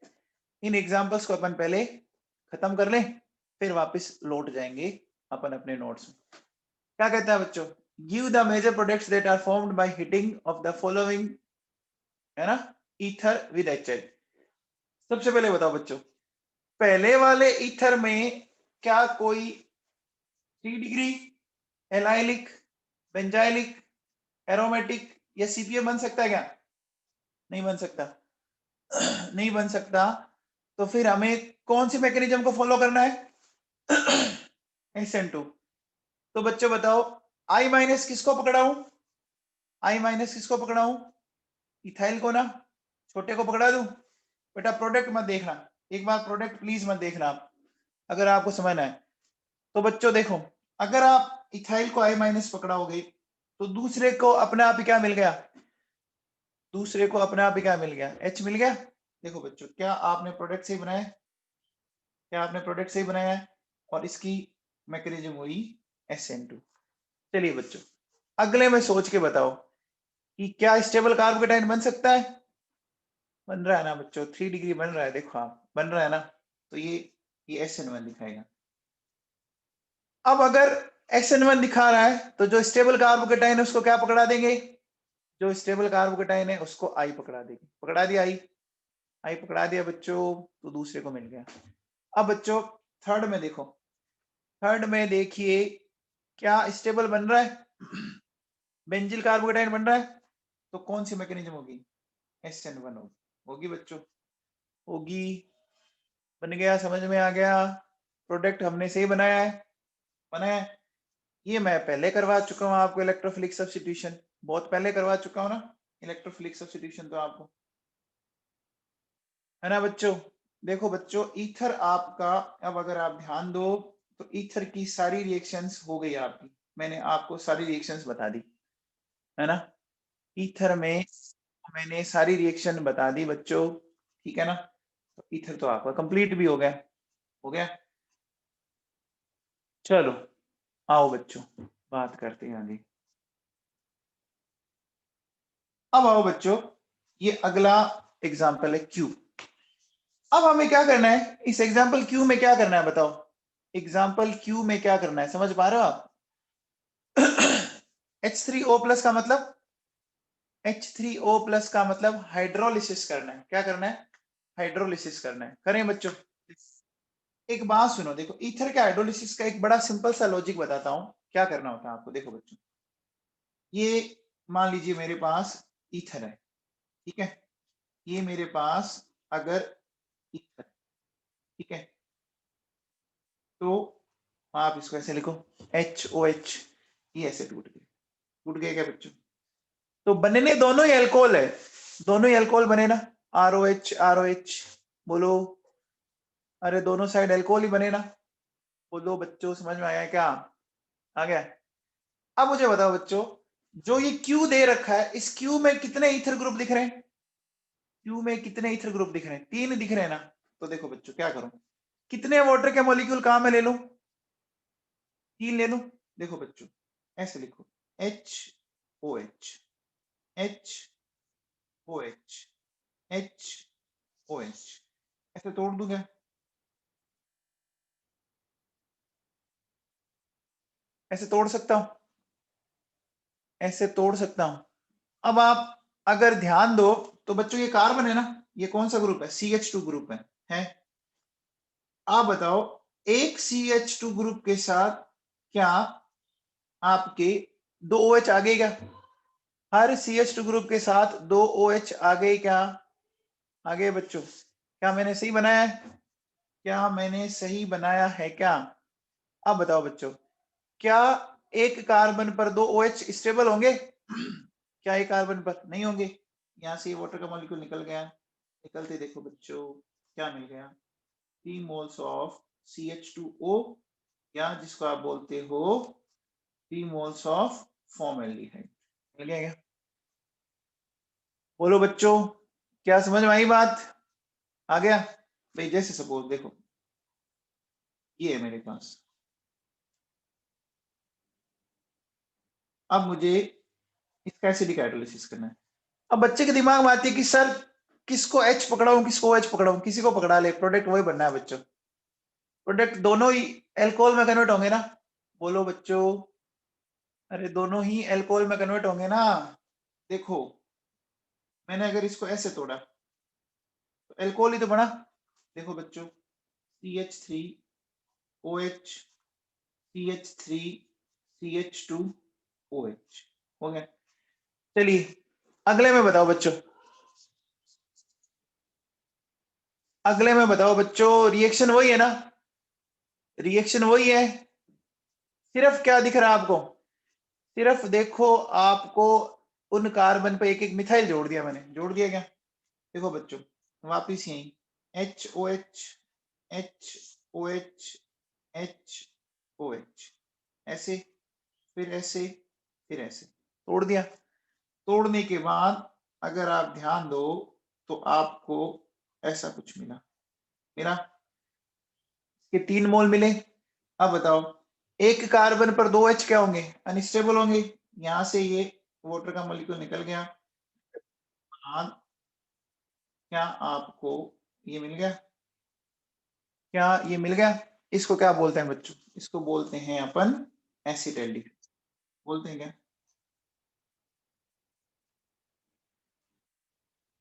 [SPEAKER 1] इन एग्जांपल्स को अपन पहले खत्म कर लें, फिर वापस लौट जाएंगे अपन अपने नोट्स में। क्या कहता है बच्चों, give the major products that are formed by heating of the following, है ना, ईथर विद HL। सबसे पहले बताओ बच्चों, पहले वाले ईथर में क्या कोई 3 डिग्री एलाइलिक, बेंजाइलिक, एरोमेटिक या सीपीए बन सकता है क्या? नहीं बन सकता। नहीं बन सकता। तो फिर हमें कौन सी मैकेनिज्म को फॉलो करना है? SN2। तो बच्चों बताओ, I माइनस किसको पकड़ाऊं? I माइनस किसको पकड़ाऊं? इथाइल को ना, छोटे को पकड़ा दूं? बेटा प्रोडक्ट मत देखना, एक बार प्रोडक्ट प्लीज मत देखना आप, अगर आपको समझना है तो। बच्चों देखो, अगर आप इथाइल को I माइनस पकड़ाओगे तो दूसरे को अपने आप ही क्या मिल गया? दूसरे को अपने आप ही क्या मिल गया? H मिल गया। देखो बच्चों, क्या आपने प्रोडक्ट सही बनाया? क्या आपने प्रोडक्ट सही बनाया है? और इसकी मैकेनिज्म हुई SN2। चलिए बच्चों, अगले में सोच के बताओ कि क्या स्टेबल कार्बोकेटाइन बन सकता है? बन रहा है ना बच्चों, 3 डिग्री बन रहा है, देखो आप, बन रहा है ना। तो ये SN1 दिखाएगा। अब अगर SN1 दिखा रहा है तो जो स्टेबल कार्बोकेटाइन है उसको क्या पकड़ा देंगे? जो स्टेबल कार्बोकेटाइन है उसको I पकड़ा देंगे। पकड़ा दिया I पकड़ा दिया बच्चों, तो दूसरे को मिल गया। अब बच्चों थर्ड में देखो, थर्ड में देखिए क्या स्टेबल बन रहा है? बेंजिल कार्बोकेटाइन बन रहा है, तो कौन सी मैकेनिज्म होगी? SN1 होगी। होगी बच्चों, होगी। बन गया, समझ में आ गया। प्रोडक्ट हमने सही बनाया है, बनाया है। ये मैं पहले करवा चुका हूं आपको, इलेक्ट्रोफिलिक सब्स्टिट्यूशन बहुत पहले करवा चुका हूं ना, इलेक्ट्रोफिलिक सब्स्टिट्यूशन तो आपको, है ना बच्चों। देखो बच्चों, ईथर आपका, अब अगर आप ध्यान दो तो ईथर की सारी रिएक्शंस हो गई आपकी, मैंने आपको सारी रिएक्शंस बता दी, है ना। ईथर में मैंने सारी रिएक्शन बता दी बच्चों, ठीक है ना। तो ईथर तो आपका कंप्लीट भी हो गया, हो गया। चलो आओ बच्चों, बात करते हैं आगे। अब आओ बच्चों, ये अगला एग्जाम्पल है क्यू। अब हमें क्या करना है इस एग्जाम्पल क्यू में? क्या करना है बताओ? एग्जाम्पल क्यू में क्या करना है, समझ पा रहे हो आप? H3O प्लस का मतलब, H3O प्लस का मतलब हाइड्रोलिसिस करना है। क्या करना है? हाइड्रोलिसिस करना है। करें बच्चों? एक बात सुनो, देखो ईथर के हाइड्रोलिसिस का एक बड़ा सिंपल सा लॉजिक बताता हूं, क्या करना होता है आपको। देखो बच्चों, ये मान लीजिए मेरे पास ईथर है, ठीक है। ये मेरे पास अगर ईथर, ठीक है, तो आप इसको ऐसे लिखो HOH, ये ऐसे टूट गए, टूट गए क्या बच्चों? तो बनने दोनों ही अल्कोहल है, दोनों ही अल्कोहल बने ना, ROH ROH, बोलो। अरे दोनों साइड अल्कोहल ही बने ना, बोलो बच्चों, समझ में आया क्या? आ गया। अब मुझे बताओ बच्चों, जो ये क्यू दे रखा है, इस क्यू में कितने ईथर ग्रुप दिख रहे हैं? क्यू में कितने ईथर ग्रुप दिख रहे हैं? 3 दिख रहे हैं ना। तो देखो बच्चों क्या करूं, कितने वाटर के मॉलिक्यूल कहां में ले लूं? 3 ले लूं। देखो बच्चों ऐसे लिखो, HOH HOH HOH, ऐसे तोड़ दूं क्या? ऐसे तोड़ सकता हूं, ऐसे तोड़ सकता हूं। अब आप अगर ध्यान दो तो बच्चों ये कार्बन है ना, ये कौन सा ग्रुप है? CH2 ग्रुप है। आप बताओ, एक CH2 ग्रुप के साथ क्या आपके 2 OH आ गए क्या? हर CH2 ग्रुप के साथ 2 OH आ गए क्या? आ गए बच्चों। क्या मैंने सही बनाया है? क्या मैंने सही बनाया है क्या? अब बताओ बच्चों, क्या एक कार्बन पर 2 OH स्टेबल होंगे? क्या एक कार्बन पर नहीं होंगे? यहां से वाटर का मॉलिक्यूल निकल गया, निकलते देखो बच्चों क्या मिल गया, 3 मोल्स ऑफ CH2O या जिसको आप बोलते हो 3 मोल्स ऑफ फॉर्मेल्डिहाइड। मिल गया क्या? बोलो बच्चों, क्या समझ में आई बात? आ गया भाई? जैसे सपोज देखो, ये है मेरे पास, अब मुझे इसका एसिडिक हाइड्रोलिसिस करना है। अब बच्चे के दिमाग में आती है कि सर किसको H पकड़ाऊं, किसको H पकड़ाऊं, किसी को पकड़ा ले, प्रोडक्ट वही बनना है बच्चों। प्रोडक्ट दोनों ही एल्कोहल में कन्वर्ट होंगे ना? बोलो बच्चों, अरे दोनों ही एल्कोहल में कन्वर्ट होंगे ना? देखो, मैंने अगर इसको ऐसे तोड़ा तो एल्कोहल ही तो बना। देखो बच्चों, CH3OH, CH3, CH2OH हो गया। चलिए अगले में बताओ बच्चों, अगले में बताओ बच्चों, रिएक्शन वही है ना? रिएक्शन वही है, सिर्फ क्या दिख रहा है आपको? सिर्फ देखो, आपको उन कार्बन पे एक एक मिथाइल जोड़ दिया मैंने, जोड़ दिया क्या? देखो बच्चों, वापिस यही HOH, HOH, HOH, ऐसे, फिर ऐसे, फिर ऐसे, तोड़ दिया। तोड़ने के बाद अगर आप ध्यान दो तो आपको ऐसा कुछ मिला, मेरा ये 3 मोल मिले। अब बताओ, एक कार्बन पर 2 H क्या होंगे? अनस्टेबल होंगे। यहां से ये वाटर का मॉलिक्यूल निकल गया, क्या आपको ये मिल गया? क्या ये मिल गया? इसको क्या बोलते हैं बच्चों? इसको बोलते हैं अपन एसिटैल्डिहाइड, बोलते हैं क्या?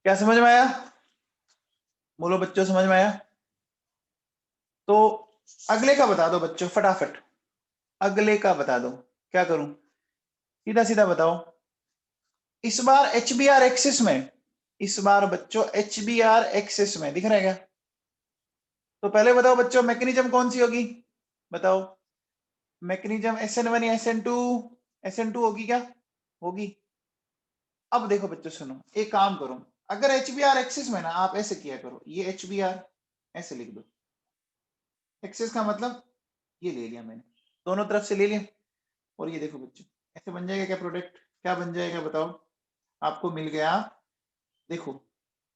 [SPEAKER 1] क्या समझ में आया? बोलो बच्चों, समझ में आया? तो अगले का बता दो बच्चों फटाफट, अगले का बता दो। क्या करूं? सीधा सीधा बताओ। इस बार HBr एक्सिस में, इस बार बच्चों HBr एक्सिस में दिख रहा है क्या? तो पहले बताओ बच्चों, मैकेनिज्म कौन सी होगी? बताओ, मैकेनिज्म SN1 या SN2? SN2 होगी क्या? होगी। अब देखो बच्चों सुनो, एक काम करो, अगर HBr एक्सिस में ना, आप ऐसे किया करो, ये HBr ऐसे लिख दो। एक्सिस का मतलब ये ले लिया मैंने, दोनों तरफ से ले लिया, और ये देखो बच्चों, ऐसे बन जाएगा क्या प्रोडक्ट? क्या बन जाएगा बताओ? आपको मिल गया, देखो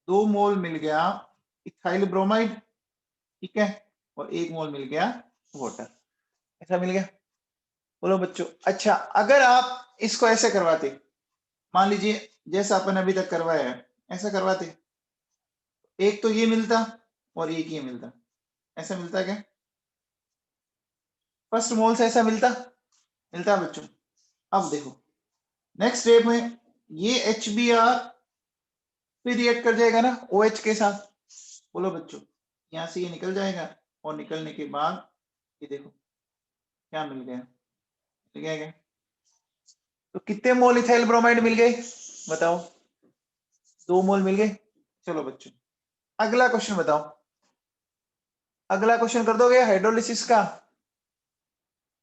[SPEAKER 1] 2 मोल मिल गया इथाइल ब्रोमाइड, ठीक है, और 1 मोल मिल गया वाटर, ऐसा मिल गया। बोलो बच्चों, अच्छा अगर आप इसको ऐसे करवाते, मान लीजिए जैसा अपन अभी तक करवाया है, ऐसा करवाते, एक तो ये मिलता और एक ये मिलता, ऐसा मिलता क्या? फर्स्ट मोल से ऐसा मिलता, मिलता है बच्चों। अब देखो नेक्स्ट स्टेप में ये HBr फिर रिएक्ट कर जाएगा ना OH के साथ। बोलो बच्चों, यहां से ये निकल जाएगा, और निकलने के बाद ये देखो क्या मिल गया, मिल गया क्या? तो कितने मोल इथाइल ब्रोमाइड मिल गए बताओ? 2 मोल मिल गए। चलो बच्चों, अगला क्वेश्चन बताओ, अगला क्वेश्चन कर दोगे हाइड्रोलिसिस का?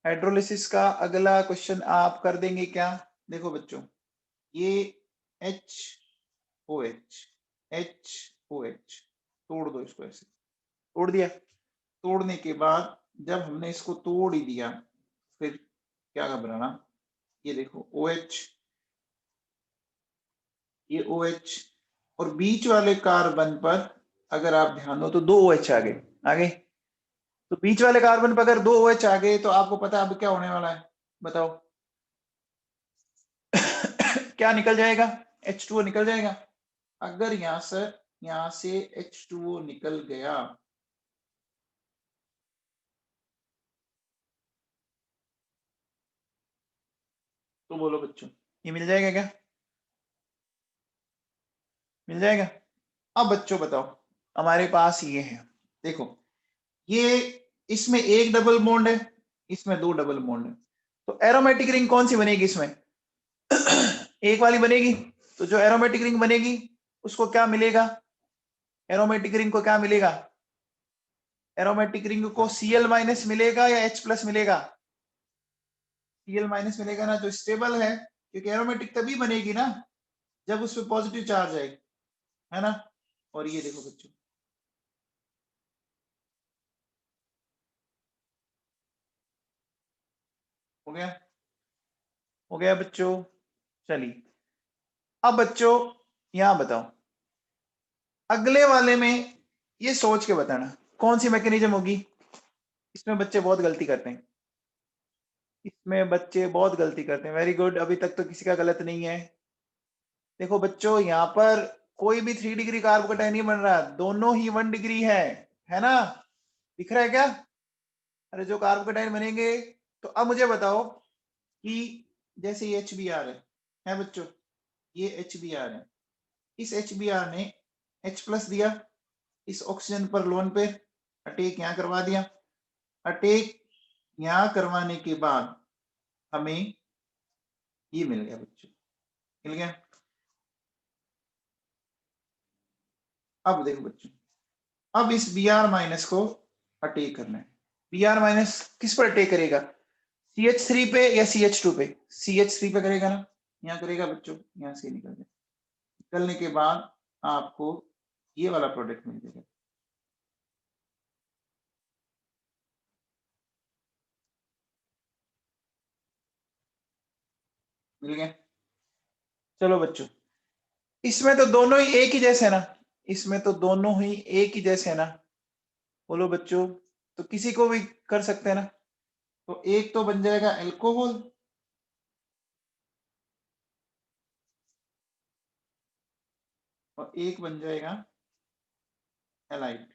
[SPEAKER 1] हाइड्रोलिसिस का अगला क्वेश्चन आप कर देंगे क्या? देखो बच्चों, ये HOH, HOH, तोड़ दो इसको, ऐसे तोड़ दिया। तोड़ने के बाद जब हमने इसको तोड़ ही दिया, फिर क्या घबराना, ये देखो OH, ये OH, और बीच वाले कार्बन पर अगर आप ध्यान दो तो 2 OH आ गए, आ गए। तो बीच वाले कार्बन पर अगर 2 OH आ गए तो आपको पता है अब क्या होने वाला है, बताओ? क्या निकल जाएगा? H2O निकल जाएगा। अगर यहां से H2O निकल गया, तो बोलो बच्चों, ये मिल जाएगा क्या? मिल जाएगा। अब बच्चों बताओ, हमारे पास ये है, देखो ये, इसमें एक डबल बॉन्ड है, इसमें 2 डबल बॉन्ड है, तो एरोमेटिक रिंग कौन सी बनेगी इसमें? एक वाली बनेगी। तो जो एरोमेटिक रिंग बनेगी उसको क्या मिलेगा? एरोमेटिक रिंग को क्या मिलेगा? एरोमेटिक रिंग को Cl माइनस मिलेगा या H+ मिलेगा? Cl माइनस मिलेगा ना, जो स्टेबल है, क्योंकि एरोमेटिक तभी बनेगी ना जब उस पर पॉजिटिव चार्ज आएगी, है ना? और ये देखो बच्चों, हो गया? हो गया बच्चों? चलिए अब बच्चों यहां बताओ, अगले वाले में ये सोच के बताना कौन सी मैकेनिज्म होगी। इसमें बच्चे बहुत गलती करते हैं, इसमें बच्चे बहुत गलती करते हैं। वेरी गुड, अभी तक तो किसी का गलत नहीं है। देखो बच्चों यहाँ पर कोई भी 3 डिग्री कार्बोकेटाइन नहीं बन रहा, दोनों ही 1 डिग्री है ना? दिख रहा है क्या? अरे जो कार्बोकेटाइन बनेंगे, तो अब मुझे बताओ कि जैसे ये HBr है बच्चों, ये HBr है, इस HBr ने H+ दिया, इस ऑक्सीजन पर लोन पे अटैक यहाँ करवा दिया। अटैक यहाँ करवाने के बाद हमें ये मिल गया बच्चों, मिल गया। अब देखो बच्चों, अब इस Br- को अटैक करना है। Br- किस पर अटैक करेगा? CH3 पे या CH2 पे? CH3 पे करेगा ना, यहाँ करेगा बच्चों, यहाँ से निकल जाए, निकलने के बाद आपको ये वाला प्रोडक्ट मिल जाएगा। मिल गया? चलो बच्चों, इसमें तो दोनों ही एक ही जैसे है ना, इसमें तो दोनों ही एक ही जैसे है ना, बोलो बच्चों, तो किसी को भी कर सकते हैं ना। तो एक तो बन जाएगा एल्कोहल, और एक बन जाएगा एलाइड।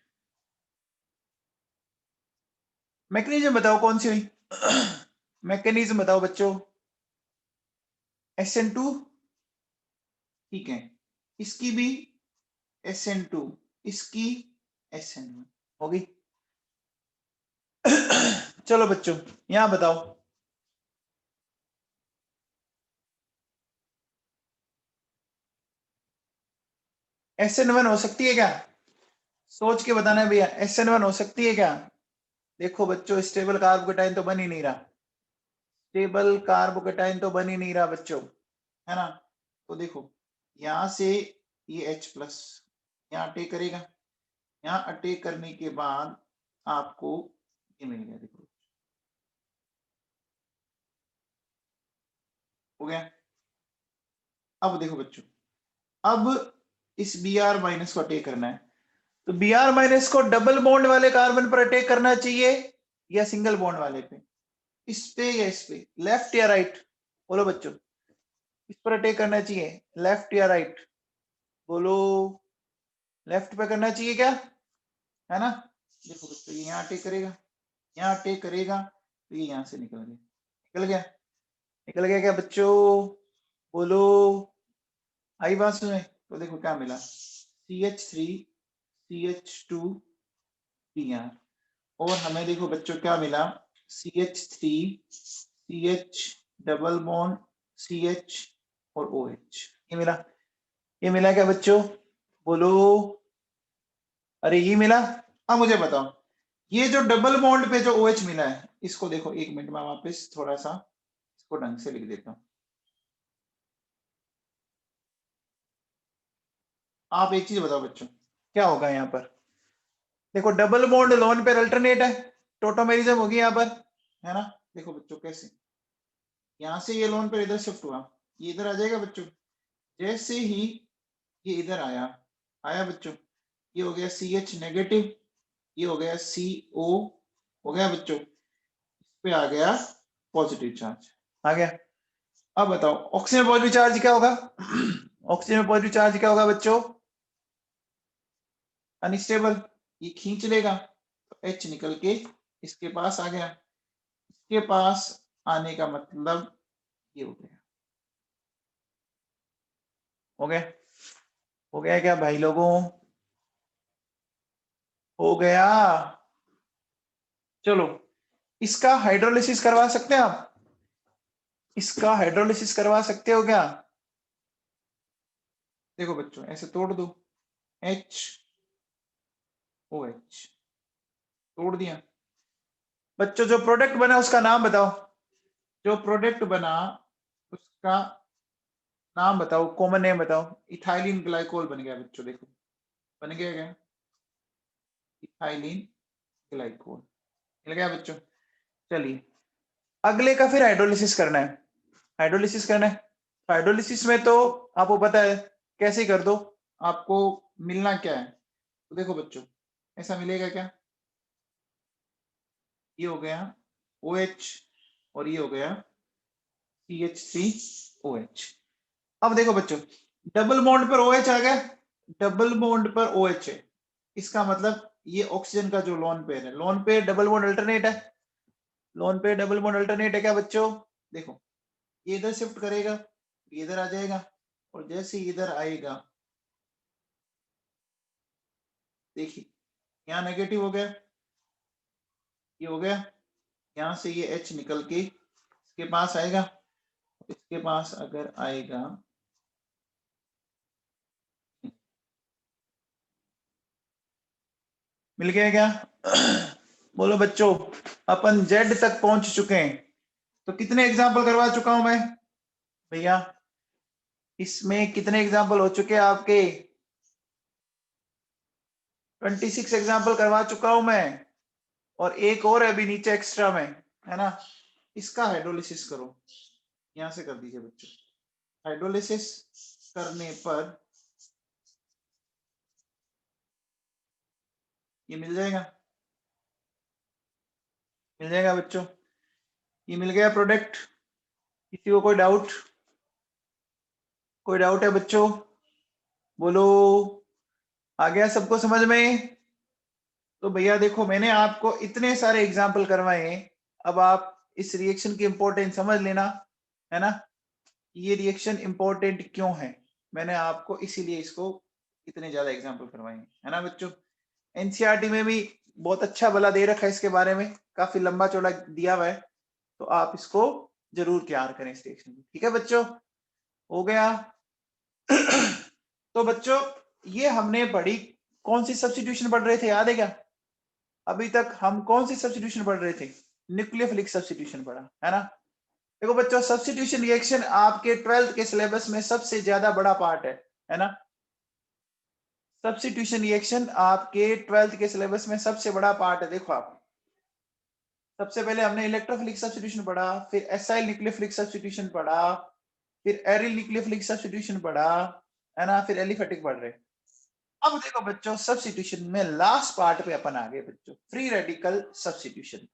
[SPEAKER 1] मैकेनिज्म बताओ कौन सी हुई? मैकेनिज्म बताओ बच्चों। SN2, ठीक है, इसकी भी SN2, इसकी SN1 होगी। चलो बच्चों यहां बताओ, SN1 हो सकती है क्या? सोच के बताना है भैया, SN1 हो सकती है क्या? देखो बच्चों, स्टेबल कार्बोकेटाइन तो बन ही नहीं रहा, स्टेबल कार्बोकेटाइन तो बन ही नहीं रहा बच्चों, है ना? तो देखो यहां से ये H+ यहाँ अटैक करेगा, यहाँ अटैक करने के बाद आपको ये मिल गया, देखो हो गया। अब देखो बच्चों, अब इस Br- को अटैक करना है, तो Br- को डबल बॉन्ड वाले कार्बन पर अटैक करना चाहिए या सिंगल बॉन्ड वाले पे? इस पे या इस पे, लेफ्ट या राइट? बोलो बच्चों, इस पर अटैक करना चाहिए, लेफ्ट या राइट? बोलो, लेफ्ट पे करना चाहिए क्या, है ना? देखो बच्चों, ये यहाँ अटैक करेगा, यहाँ अटैक करेगा, तो ये यहाँ से निकल गया, निकल गया, निकल गया क्या बच्चों? बोलो, आई बात में? तो देखो क्या मिला, CH3 CH2 Br, और हमें देखो बच्चों क्या मिला, CH3 CH double bond CH और OH, ये मिला। ये मिला क्या बच्चों? बोलो, अरे ये मिला। अब मुझे बताओ, ये जो डबल बॉन्ड पे जो OH मिला है, इसको देखो, एक मिनट में वापस थोड़ा सा इसको ढंग से लिख देता हूं। आप एक चीज बताओ बच्चों, क्या होगा यहाँ पर? देखो डबल बॉन्ड लोन पे अल्टरनेट है, टोटोमेरिज्म होगी यहाँ पर, है ना? देखो बच्चों कैसे, यहाँ से ये लोन पर इधर शिफ्ट हुआ, ये इधर आ जाएगा बच्चों। जैसे ही ये इधर आया, आया बच्चों, ये हो गया CH-, ये हो गया CO, हो गया बच्चों, इस पे आ गया पॉजिटिव चार्ज, आ गया। अब बताओ ऑक्सीजन पॉजिटिव चार्ज क्या होगा? ऑक्सीजन पॉजिटिव चार्ज क्या होगा बच्चों? अनस्टेबल, ये खींच लेगा, तो H निकल के इसके पास आ गया, इसके पास आने का मतलब ये हो गया, हो गया, हो गया क्या भाई लोगों? हो गया। चलो इसका हाइड्रोलिसिस करवा सकते हैं आप? इसका हाइड्रोलिसिस करवा सकते हो क्या? देखो बच्चों ऐसे तोड़ दो, HOH तोड़ दिया बच्चों, जो प्रोडक्ट बना उसका नाम बताओ, जो प्रोडक्ट बना उसका नाम बताओ, कॉमन नेम बताओ। इथाइलिन ग्लाइकोल बन गया बच्चों, देखो बन गया क्या, इथाइलिन ग्लाइकोल, मिल गया बच्चों। चलिए अगले का फिर हाइड्रोलिसिस करना है, हाइड्रोलिसिस करना है। हाइड्रोलिसिस में तो आपको पता है कैसे कर दो, आपको मिलना क्या है। तो देखो बच्चों, ऐसा मिलेगा क्या, ये हो गया OH और ये हो गया CH3OH। अब देखो बच्चों, डबल बॉन्ड पर OH आ गया, डबल बॉन्ड पर OH है, इसका मतलब ये ऑक्सीजन का जो लोन पेयर है, lone pair double bond alternate है, lone pair double bond alternate है क्या बच्चों। देखो ये इधर शिफ्ट करेगा, ये इधर आ जाएगा, और जैसे इधर आएगा देखिए यहाँ नेगेटिव हो गया, ये हो गया, यहाँ से ये H निकल के इसके पास आएगा, इसके पास अगर आएगा, मिल गया क्या बोलो बच्चों, अपन Z तक पहुंच चुके हैं। तो कितने एग्जाम्पल करवा चुका हूं मैं भैया, इसमें कितने एग्जाम्पल हो चुके हैं आपके, 26 एग्जाम्पल करवा चुका हूं मैं, और एक और है अभी नीचे एक्स्ट्रा में, है ना। इसका हाइड्रोलिसिस करो, यहां से कर दीजिए बच्चों, हाइड्रोलिसिस करने पर ये मिल जाएगा, मिल जाएगा बच्चों, ये मिल गया प्रोडक्ट। किसी को कोई डाउट, कोई डाउट है बच्चों, बोलो, आ गया सबको समझ में। तो भैया देखो मैंने आपको इतने सारे एग्जाम्पल करवाए, अब आप इस रिएक्शन की इंपॉर्टेंस समझ लेना, है ना। ये रिएक्शन इंपॉर्टेंट क्यों है, मैंने आपको इसीलिए इसको इतने ज्यादा एग्जाम्पल करवाए, है ना बच्चों। एनसीईआरटी में भी बहुत अच्छा भला दे रखा है इसके बारे में, काफी लंबा चौड़ा दिया हुआ है, तो आप इसको जरूर तैयार करें इस रिएक्शन को, ठीक है बच्चों, हो गया तो बच्चों ये हमने पढ़ी, कौन सी सब्स्टिट्यूशन पढ़ रहे थे याद है क्या, अभी तक हम कौन सी सब्स्टिट्यूशन पढ़ रहे थे, न्यूक्लियोफिलिक सब्स्टिट्यूशन पढ़ा, है ना। देखो बच्चों सब्स्टिट्यूशन रिएक्शन आपके 12th के सिलेबस में सबसे ज्यादा बड़ा पार्ट है ना। सब्स्टिट्यूशन रिएक्शन आपके 12th के सिलेबस में सबसे बड़ा पार्ट है। देखो आप, सबसे पहले हमने इलेक्ट्रोफिलिक सब्स्टिट्यूशन पढ़ा, फिर एसाइल न्यूक्लियोफिलिक सब्स्टिट्यूशन पढ़ा, फिर एरिल न्यूक्लियोफिलिक सब्स्टिट्यूशन पढ़ा, है ना, फिर एलिफेटिक पढ़ रहे। अब देखो बच्चों सब्स्टिट्यूशन में लास्ट पार्ट पे अपन आ गए बच्चों, फ्री रेडिकल सब्स्टिट्यूशन,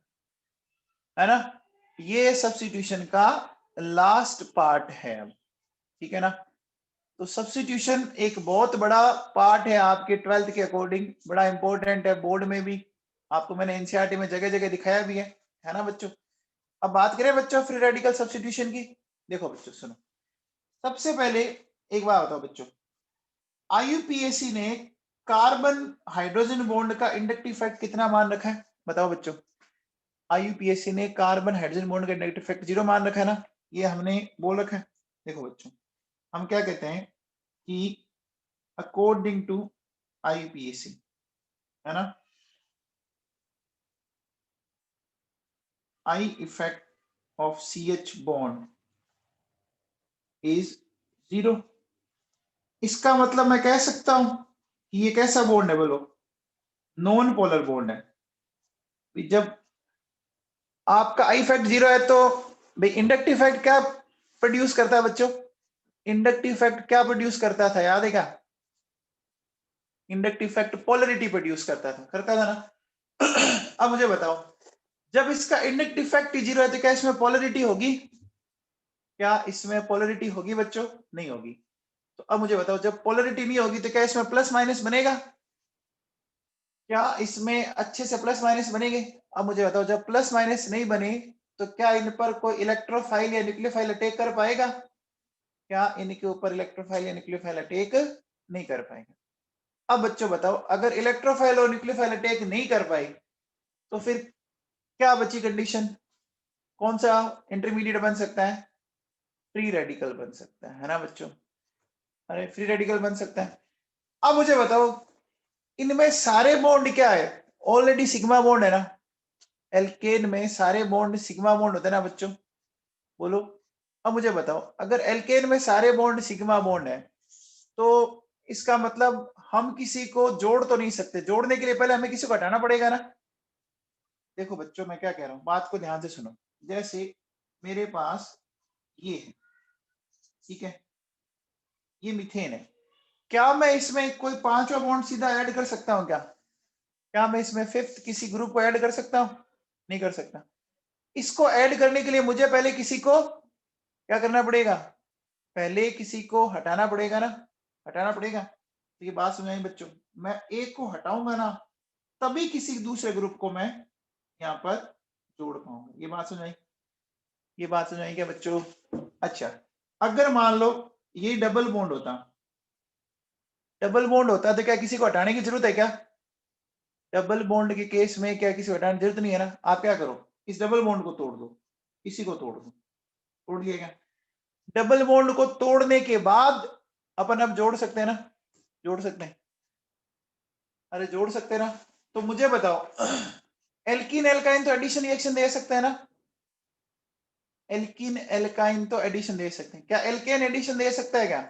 [SPEAKER 1] है ना। ये सब्स्टिट्यूशन का लास्ट पार्ट है अब, ठीक है ना। तो सब्स्टिट्यूशन एक बहुत बड़ा पार्ट है आपके 12th के अकॉर्डिंग, बड़ा इंपॉर्टेंट है, बोर्ड में भी आपको मैंने एनसीईआरटी में जगह जगह दिखाया भी है ना बच्चों। अब बात करें बच्चों फ्री रेडिकल सब्स्टिट्यूशन की, देखो बच्चों सुनो, सबसे पहले एक बात बताओ बच्चों, आईयूपीएसी ने कार्बन हाइड्रोजन बॉन्ड का इंडक्टिव इफेक्ट कितना मान रखा है, बताओ बच्चों। आईयूपीएसी ने कार्बन हाइड्रोजन बॉन्ड का इंडक्टिव इफेक्ट 0 मान रखा है ना, ये हमने बोल रखा है। देखो बच्चों हम क्या कहते हैं कि अकॉर्डिंग टू आईयूपीएसी, है ना, I effect of CH bond is 0। इसका मतलब मैं कह सकता हूं कि ये कैसा बॉन्ड है बोलो, नॉन पोलर बॉन्ड है। जब आपका आई इफेक्ट 0 है तो भाई इंडक्टिव इफेक्ट क्या प्रोड्यूस करता है बच्चों, इंडक्टिव इफेक्ट क्या प्रोड्यूस करता था याद है क्या, इंडक्टिव इफेक्ट पोलरिटी प्रोड्यूस करता था ना अब मुझे बताओ, जब इसका इंडक्टिव इफेक्ट 0 है तो क्या इसमें पोलरिटी होगी, क्या इसमें पोलरिटी होगी बच्चों, नहीं होगी। तो अब मुझे बताओ जब पोलरिटी नहीं होगी तो क्या इसमें प्लस माइनस बनेगा, क्या इसमें अच्छे से प्लस माइनस बनेंगे। अब मुझे बताओ जब प्लस माइनस नहीं बने तो क्या इन पर कोई इलेक्ट्रोफाइल या न्यूक्लियोफाइल अटैक कर पाएगा, क्या इनके ऊपर इलेक्ट्रोफाइल या न्यूक्लियोफाइल अटैक नहीं कर पाएगा। अब बच्चों बताओ अगर इलेक्ट्रोफाइल और न्यूक्लियोफाइल अटैक नहीं कर पाई तो फिर क्या बची कंडीशन, कौन सा इंटरमीडिएट बन सकता है, फ्री रेडिकल बन सकता है ना बच्चों, अरे फ्री रेडिकल बन सकता है। अब मुझे बताओ इनमें सारे बॉन्ड क्या है, ऑलरेडी सिग्मा बॉन्ड है ना, एल्केन में सारे बॉन्ड सिग्मा बॉन्ड होते हैं ना बच्चों, बोलो। अब मुझे बताओ अगर एल्केन में सारे बॉन्ड सिग्मा बॉन्ड है तो इसका मतलब हम किसी को जोड़ तो नहीं सकते, जोड़ने के लिए पहले हमें किसी को हटाना पड़ेगा ना। देखो बच्चों मैं क्या कह रहा हूं, बात को ध्यान से सुनो, जैसे मेरे पास ये है, ठीक है, ये मीथेन है, क्या मैं इसमें कोई पांचवा बॉन्ड सीधा ऐड कर सकता हूं? क्या मैं इसमें फिफ्थ किसी ग्रुप को ऐड कर सकता हूं? नहीं कर सकता। इसको ऐड करने के लिए मुझे पहले किसी को क्या करना पड़ेगा? पहले किसी को हटाना पड़ेगा ना, हटाना पड़ेगा। तो ये बात समझाई बच्चों, मैं एक को हटाऊंगा ना तभी किसी दूसरे ग्रुप को मैं यहाँ पर जोड़ पाऊंगा। ये बात समझाई, ये बात समझाई क्या बच्चों? अच्छा, अगर मान लो ये डबल बॉन्ड होता, डबल बॉन्ड होता तो क्या किसी को हटाने की जरूरत है क्या? डबल बॉन्ड के केस में क्या किसी को हटाने की जरूरत नहीं है ना। आप क्या करो, इस डबल बॉन्ड को तोड़ दो, इसी को तोड़ दो, तोड़ दिया क्या? डबल बॉन्ड को तोड़ने के बाद अपन अब जोड़ सकते हैं ना, जोड़ सकते हैं, अरे जोड़ सकते हैं ना। तो मुझे बताओ, एल्कीन एल्काइन तो एडिशन रिएक्शन दे सकते हैं ना, एल्कीन एल्काइन तो एडिशन दे सकते हैं। क्या एल्केन एडिशन दे सकता है क्या?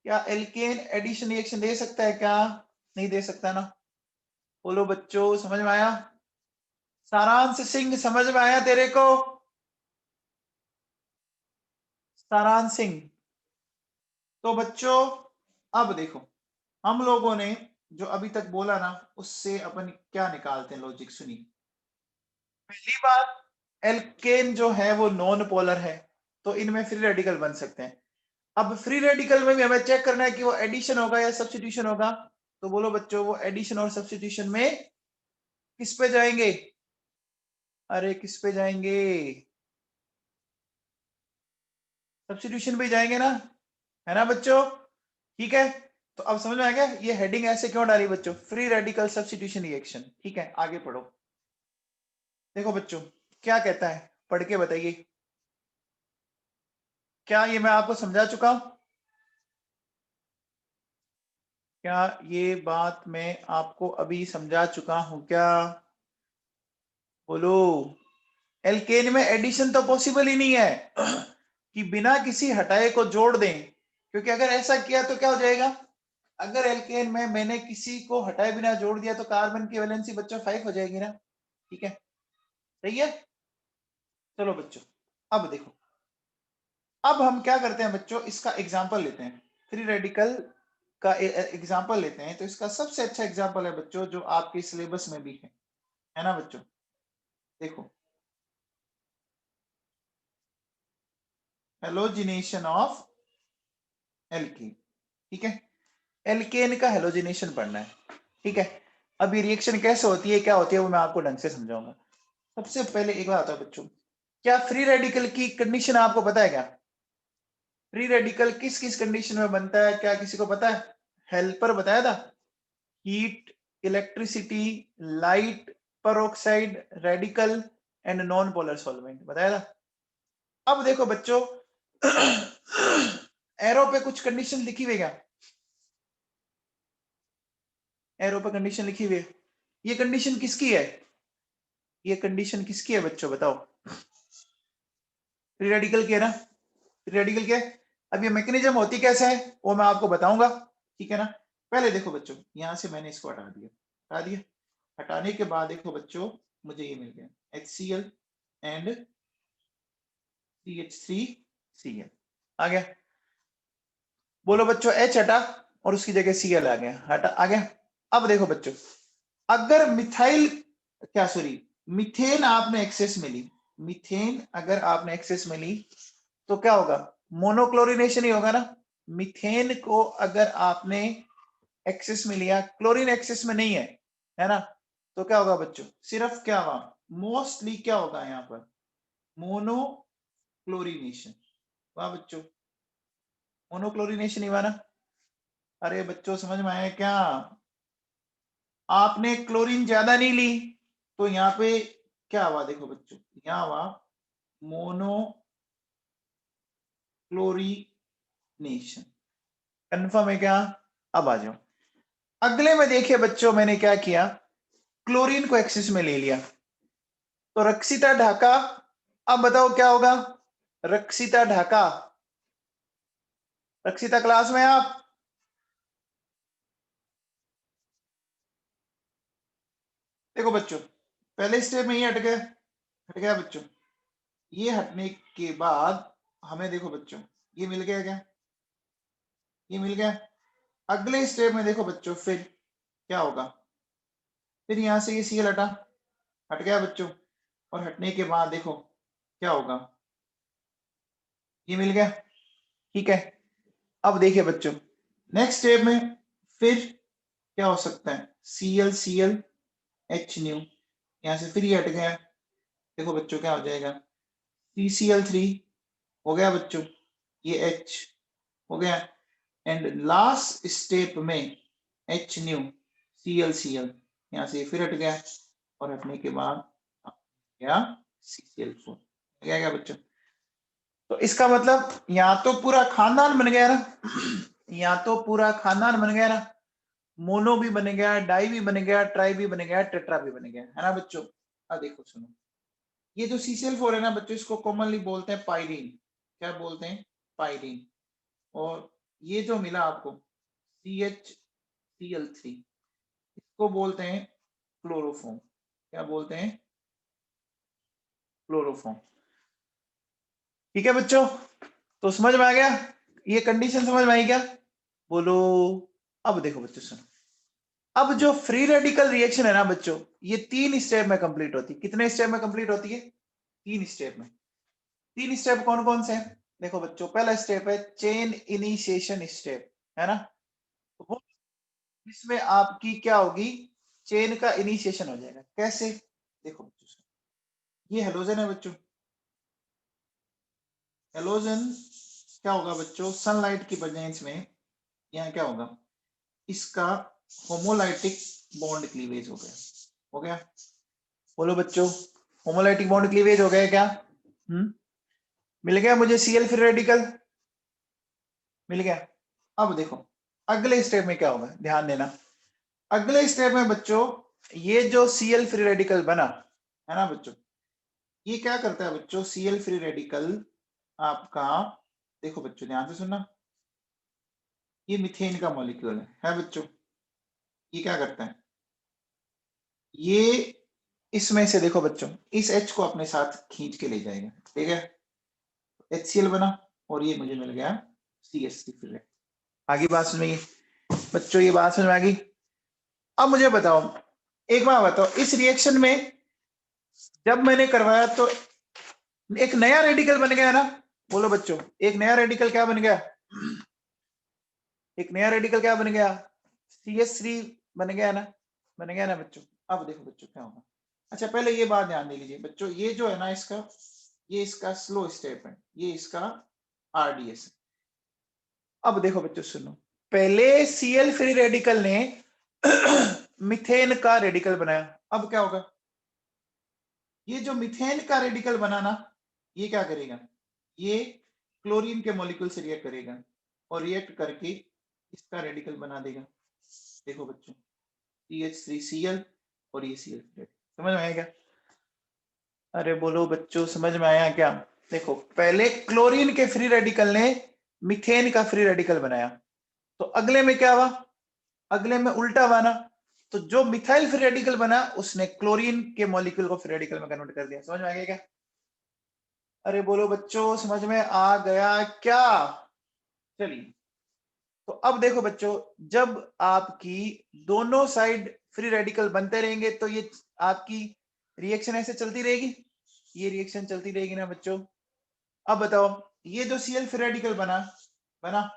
[SPEAKER 1] क्या एल्केन एडिशन रिएक्शन दे सकता है क्या? नहीं दे सकता ना। बोलो बच्चों, समझ में आया? सारांश सिंह समझ में आया तेरे को? सारांश सिंह, तो बच्चों अब देखो, हम लोगों ने जो अभी तक बोला ना उससे अपन क्या निकालते हैं लॉजिक सुनिए। पहली बात, एल्केन जो है वो नॉन पोलर है, तो इनमें फ्री रेडिकल बन सकते हैं। अब फ्री रेडिकल में भी हमें चेक करना है कि वो एडिशन होगा या सब्स्टिट्यूशन होगा। तो बोलो बच्चों, वो एडिशन और सब्स्टिट्यूशन में किस पे जाएंगे? अरे किस पे जाएंगे? सब्स्टिट्यूशन पे जाएंगे ना, है ना बच्चों? ठीक है, तो अब समझ में आ गया ये हेडिंग ऐसे क्यों डाली बच्चों, फ्री रेडिकल सब्स्टिट्यूशन रिएक्शन। ठीक है, आगे पढ़ो। देखो बच्चों क्या कहता है, पढ़ के बताइए। क्या ये मैं आपको समझा चुका हूं? क्या ये बात मैं आपको अभी समझा चुका हूं क्या? बोलो। एल्केन में एडिशन तो पॉसिबल ही नहीं है कि बिना किसी हटाए को जोड़ दें, क्योंकि अगर ऐसा किया तो क्या हो जाएगा, अगर एल्केन में मैंने किसी को हटाए बिना जोड़ दिया तो कार्बन की वैलेंसी बच्चों 5 हो जाएगी ना। ठीक है, सही है। चलो बच्चों, अब देखो, अब हम क्या करते हैं बच्चों, इसका एग्जाम्पल लेते हैं, फ्री रेडिकल का एग्जाम्पल लेते हैं। तो इसका सबसे अच्छा एग्जाम्पल है बच्चों जो आपके सिलेबस में भी है ना बच्चों? देखो, हेलोजिनेशन ऑफ एल्केन। ठीक है, एल्केन का हेलोजिनेशन पढ़ना है। ठीक है, अब ये रिएक्शन कैसे होती है, क्या होती है, वो मैं आपको ढंग से समझाऊंगा। सबसे पहले एक बात आता है बच्चों, क्या फ्री रेडिकल की कंडीशन आपको पता है क्या? फ्री रेडिकल किस किस कंडीशन में बनता है, क्या किसी को पता है? हेल्पर बताया था, heat, electricity, light, peroxide, radical and non polar solvent बताया था। अब देखो बच्चों, एरो पे कुछ कंडीशन लिखी हुई है क्या? एरो पे कंडीशन लिखी हुई है, ये कंडीशन किसकी है? ये कंडीशन किसकी है बच्चों बताओ? फ्री रेडिकल की है ना, फ्री रेडिकल की है। अब ये मैकेनिज्म होती कैसे है वो मैं आपको बताऊंगा। ठीक है ना, पहले देखो बच्चों, यहां से मैंने इसको हटा दिया, हटा दिया। हटाने के बाद देखो बच्चों, मुझे ये मिल गया HCl एंड CH3Cl आ गया। बोलो बच्चों, H हटा और उसकी जगह Cl आ गया, हटा आ गया। अब देखो बच्चों, अगर मिथाइल, क्या सॉरी, मीथेन आपने एक्सेस में ली, मीथेन अगर आपने एक्सेस में ली तो क्या होगा? मोनोक्लोरिनेशन ही होगा ना। मीथेन को अगर आपने एक्सेस में लिया, क्लोरीन एक्सेस में नहीं है ना, तो क्या होगा बच्चों? सिर्फ क्या होगा, मोस्टली क्या होगा यहाँ पर, मोनोक्लोरिनेशन। वाह बच्चों, मोनोक्लोरिनेशन ही हुआ ना। अरे बच्चों समझ में आया क्या? आपने क्लोरीन ज्यादा नहीं ली तो यहाँ पे क्या हुआ, देखो बच्चों, यहाँ हुआ मोनोक्लोरिनेशन। कंफर्म है क्या? अब आ जाओ अगले में, देखिए बच्चों मैंने क्या किया, क्लोरीन को एक्सिस में ले लिया, तो रक्षिता ढाका। अब बताओ क्या होगा, रक्षिता ढाका, रक्षिता क्लास में आप? देखो बच्चों, पहले स्टेप में ही हट गया, हट गया बच्चों। ये हटने के बाद हमें देखो बच्चों ये मिल गया क्या, ये मिल गया। अगले स्टेप में देखो बच्चों फिर क्या होगा, फिर यहां से ये सीएल हटा, हट गया बच्चों, और हटने के बाद देखो क्या होगा, ये मिल गया, ठीक है। अब देखिए बच्चों नेक्स्ट स्टेप में फिर क्या हो सकता है, सीएल सीएल एच न्यू, यहां से फिर ये हट गया, देखो बच्चों क्या हो जाएगा, CCl3 हो गया बच्चों, ये H हो गया, एंड लास्ट स्टेप में H न्यू ClCl, यहां से फिर हट गया, और हटने के बाद गया CCl4, गया क्या बच्चों। तो इसका मतलब या तो पूरा खानदान बन गया ना, या तो पूरा खानदान बन गया ना, मोनो भी बन गया, डाई भी बन गया, ट्राई भी बन गया, टेट्रा भी बन गया, है ना बच्चों। अब देखो सुनो, ये जो CCl4 है ना बच्चों, इसको कॉमनली बोलते हैं पाइरीन, क्या बोलते हैं, पाइरीन। और ये जो मिला आपको CHCl3, इसको बोलते हैं क्लोरोफॉर्म, क्या बोलते हैं, क्लोरोफॉर्म। ठीक है बच्चों, तो समझ में आ गया, ये कंडीशन समझ में आई क्या, बोलो। अब देखो बच्चों सुनो, अब जो फ्री रेडिकल रिएक्शन है ना बच्चों, ये 3 स्टेप में कंप्लीट होती है। कितने स्टेप में कंप्लीट होती है, 3 स्टेप में। 3 स्टेप कौन कौन से हैं, देखो बच्चों, पहला स्टेप है चेन इनिशिएशन स्टेप, है ना, वो इसमें आपकी क्या होगी, चेन का इनिशिएशन हो जाएगा। कैसे, देखो बच्चों, ये हेलोजन है बच्चों, हेलोजन क्या होगा बच्चों, सनलाइट की प्रेजेंस में यहाँ क्या होगा, इसका होमोलाइटिक बॉन्ड क्लीवेज हो गया, हो गया, बोलो बच्चों, होमोलाइटिक बॉन्ड क्लीवेज हो गया क्या, मिल गया मुझे सीएल फ्री रेडिकल, मिल गया। अब देखो अगले स्टेप में क्या होगा, ध्यान देना, अगले स्टेप में बच्चों ये जो सीएल फ्री रेडिकल बना है ना बच्चों, ये क्या करता है बच्चों, सीएल फ्री रेडिकल आपका, देखो बच्चों ध्यान से सुनना, ये मीथेन का मॉलिक्यूल है बच्चों, ये क्या करता है, ये इसमें से देखो बच्चों इस H को अपने साथ खींच के ले जाएगा, ठीक है, HCl बना, और ये मुझे मिल गया CH3 फ्री। आगे बात समझ में, बच्चों ये बात समझ में आ गई। अब मुझे बताओ, एक बार बताओ, इस रिएक्शन में जब मैंने करवाया तो एक नया रेडिकल बन गया ना, बोलो बच्चों, एक नया रेडिकल क्या बन गया, एक नया रेडिकल क्या बन गया, CH3 बन गया ना, बन गया ना बच्चों। अब देखो बच्चों क्या होगा, अच्छा पहले ये बात ध्यान दे लीजिए बच्चों, ये जो है ना इसका, ये इसका स्लो स्टेप है, ये इसका RDS है। अब देखो बच्चों सुनो, पहले सीएल फ्री रेडिकल ने मीथेन का रेडिकल बनाया, अब क्या होगा, ये जो मीथेन का रेडिकल बना ना, ये क्या करेगा, ये क्लोरीन के मॉलिक्यूल से रिएक्ट करेगा, और रिएक्ट करके इसका रेडिकल बना देगा, देखो बच्चों CH3Cl, और ये Cl, समझ में आया क्या, अरे बोलो बच्चों समझ में आया क्या। देखो पहले क्लोरीन के फ्री रेडिकल ने मीथेन का फ्री रेडिकल बनाया, तो अगले में क्या हुआ, अगले में उल्टा बना, तो जो मिथाइल फ्री रेडिकल बना उसने क्लोरीन के मॉलिक्यूल को फ्री रेडिकल में कन्वर्ट कर दिया, समझ में आ गया क्या, अरे बोलो बच्चों समझ में आ गया क्या। चलिए, तो अब देखो बच्चों, जब आपकी दोनों साइड फ्री रेडिकल बनते रहेंगे तो ये आपकी रिएक्शन ऐसे चलती रहेगी, ये रिएक्शन चलती रहेगी ना बच्चों। अब बताओ, ये जो सीएल फ्री रेडिकल बना बना,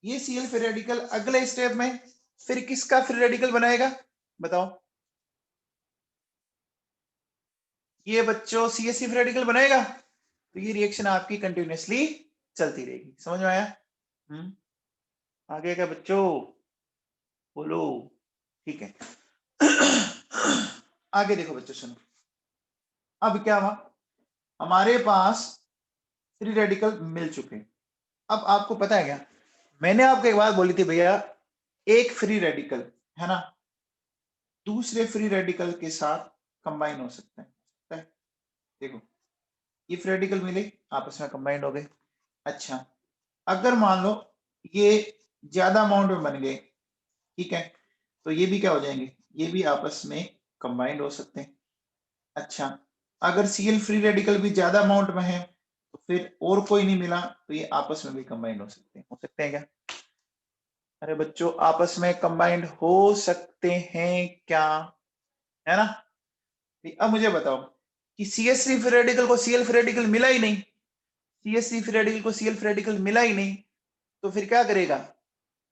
[SPEAKER 1] ये सीएल फ्री रेडिकल अगले स्टेप में फिर किसका फ्री रेडिकल बनाएगा, बताओ, ये बच्चों CH3 फ्री रेडिकल बनाएगा, तो ये रिएक्शन आपकी कंटिन्यूअसली चलती रहेगी, समझ में आया, आगे क्या बच्चों, बोलो, ठीक है। आगे देखो बच्चों सुनो, अब क्या हुआ, हमारे पास फ्री रेडिकल मिल चुके, अब आपको पता है क्या, मैंने आपको एक बात बोली थी भैया, एक फ्री रेडिकल है ना दूसरे फ्री रेडिकल के साथ कंबाइन हो सकता है, देखो ये फ्री रेडिकल मिले आपस में कंबाइंड हो गए, अच्छा अगर मान लो ये ज्यादा अमाउंट में बन गए, ठीक है, तो ये भी क्या हो जाएंगे, ये भी आपस में कंबाइंड हो सकते हैं, अच्छा अगर Cl फ्री रेडिकल भी ज्यादा अमाउंट में है तो फिर और कोई नहीं मिला तो ये आपस में भी कंबाइंड हो सकते हैं क्या? अरे बच्चों आपस में कंबाइंड हो सकते हैं क्या, है ना? अब मुझे बताओ कि CH3 फ्री रेडिकल को Cl फ्री रेडिकल मिला ही नहीं, CH3 फ्री रेडिकल को Cl फ्री रेडिकल मिला ही नहीं, तो फिर क्या करेगा?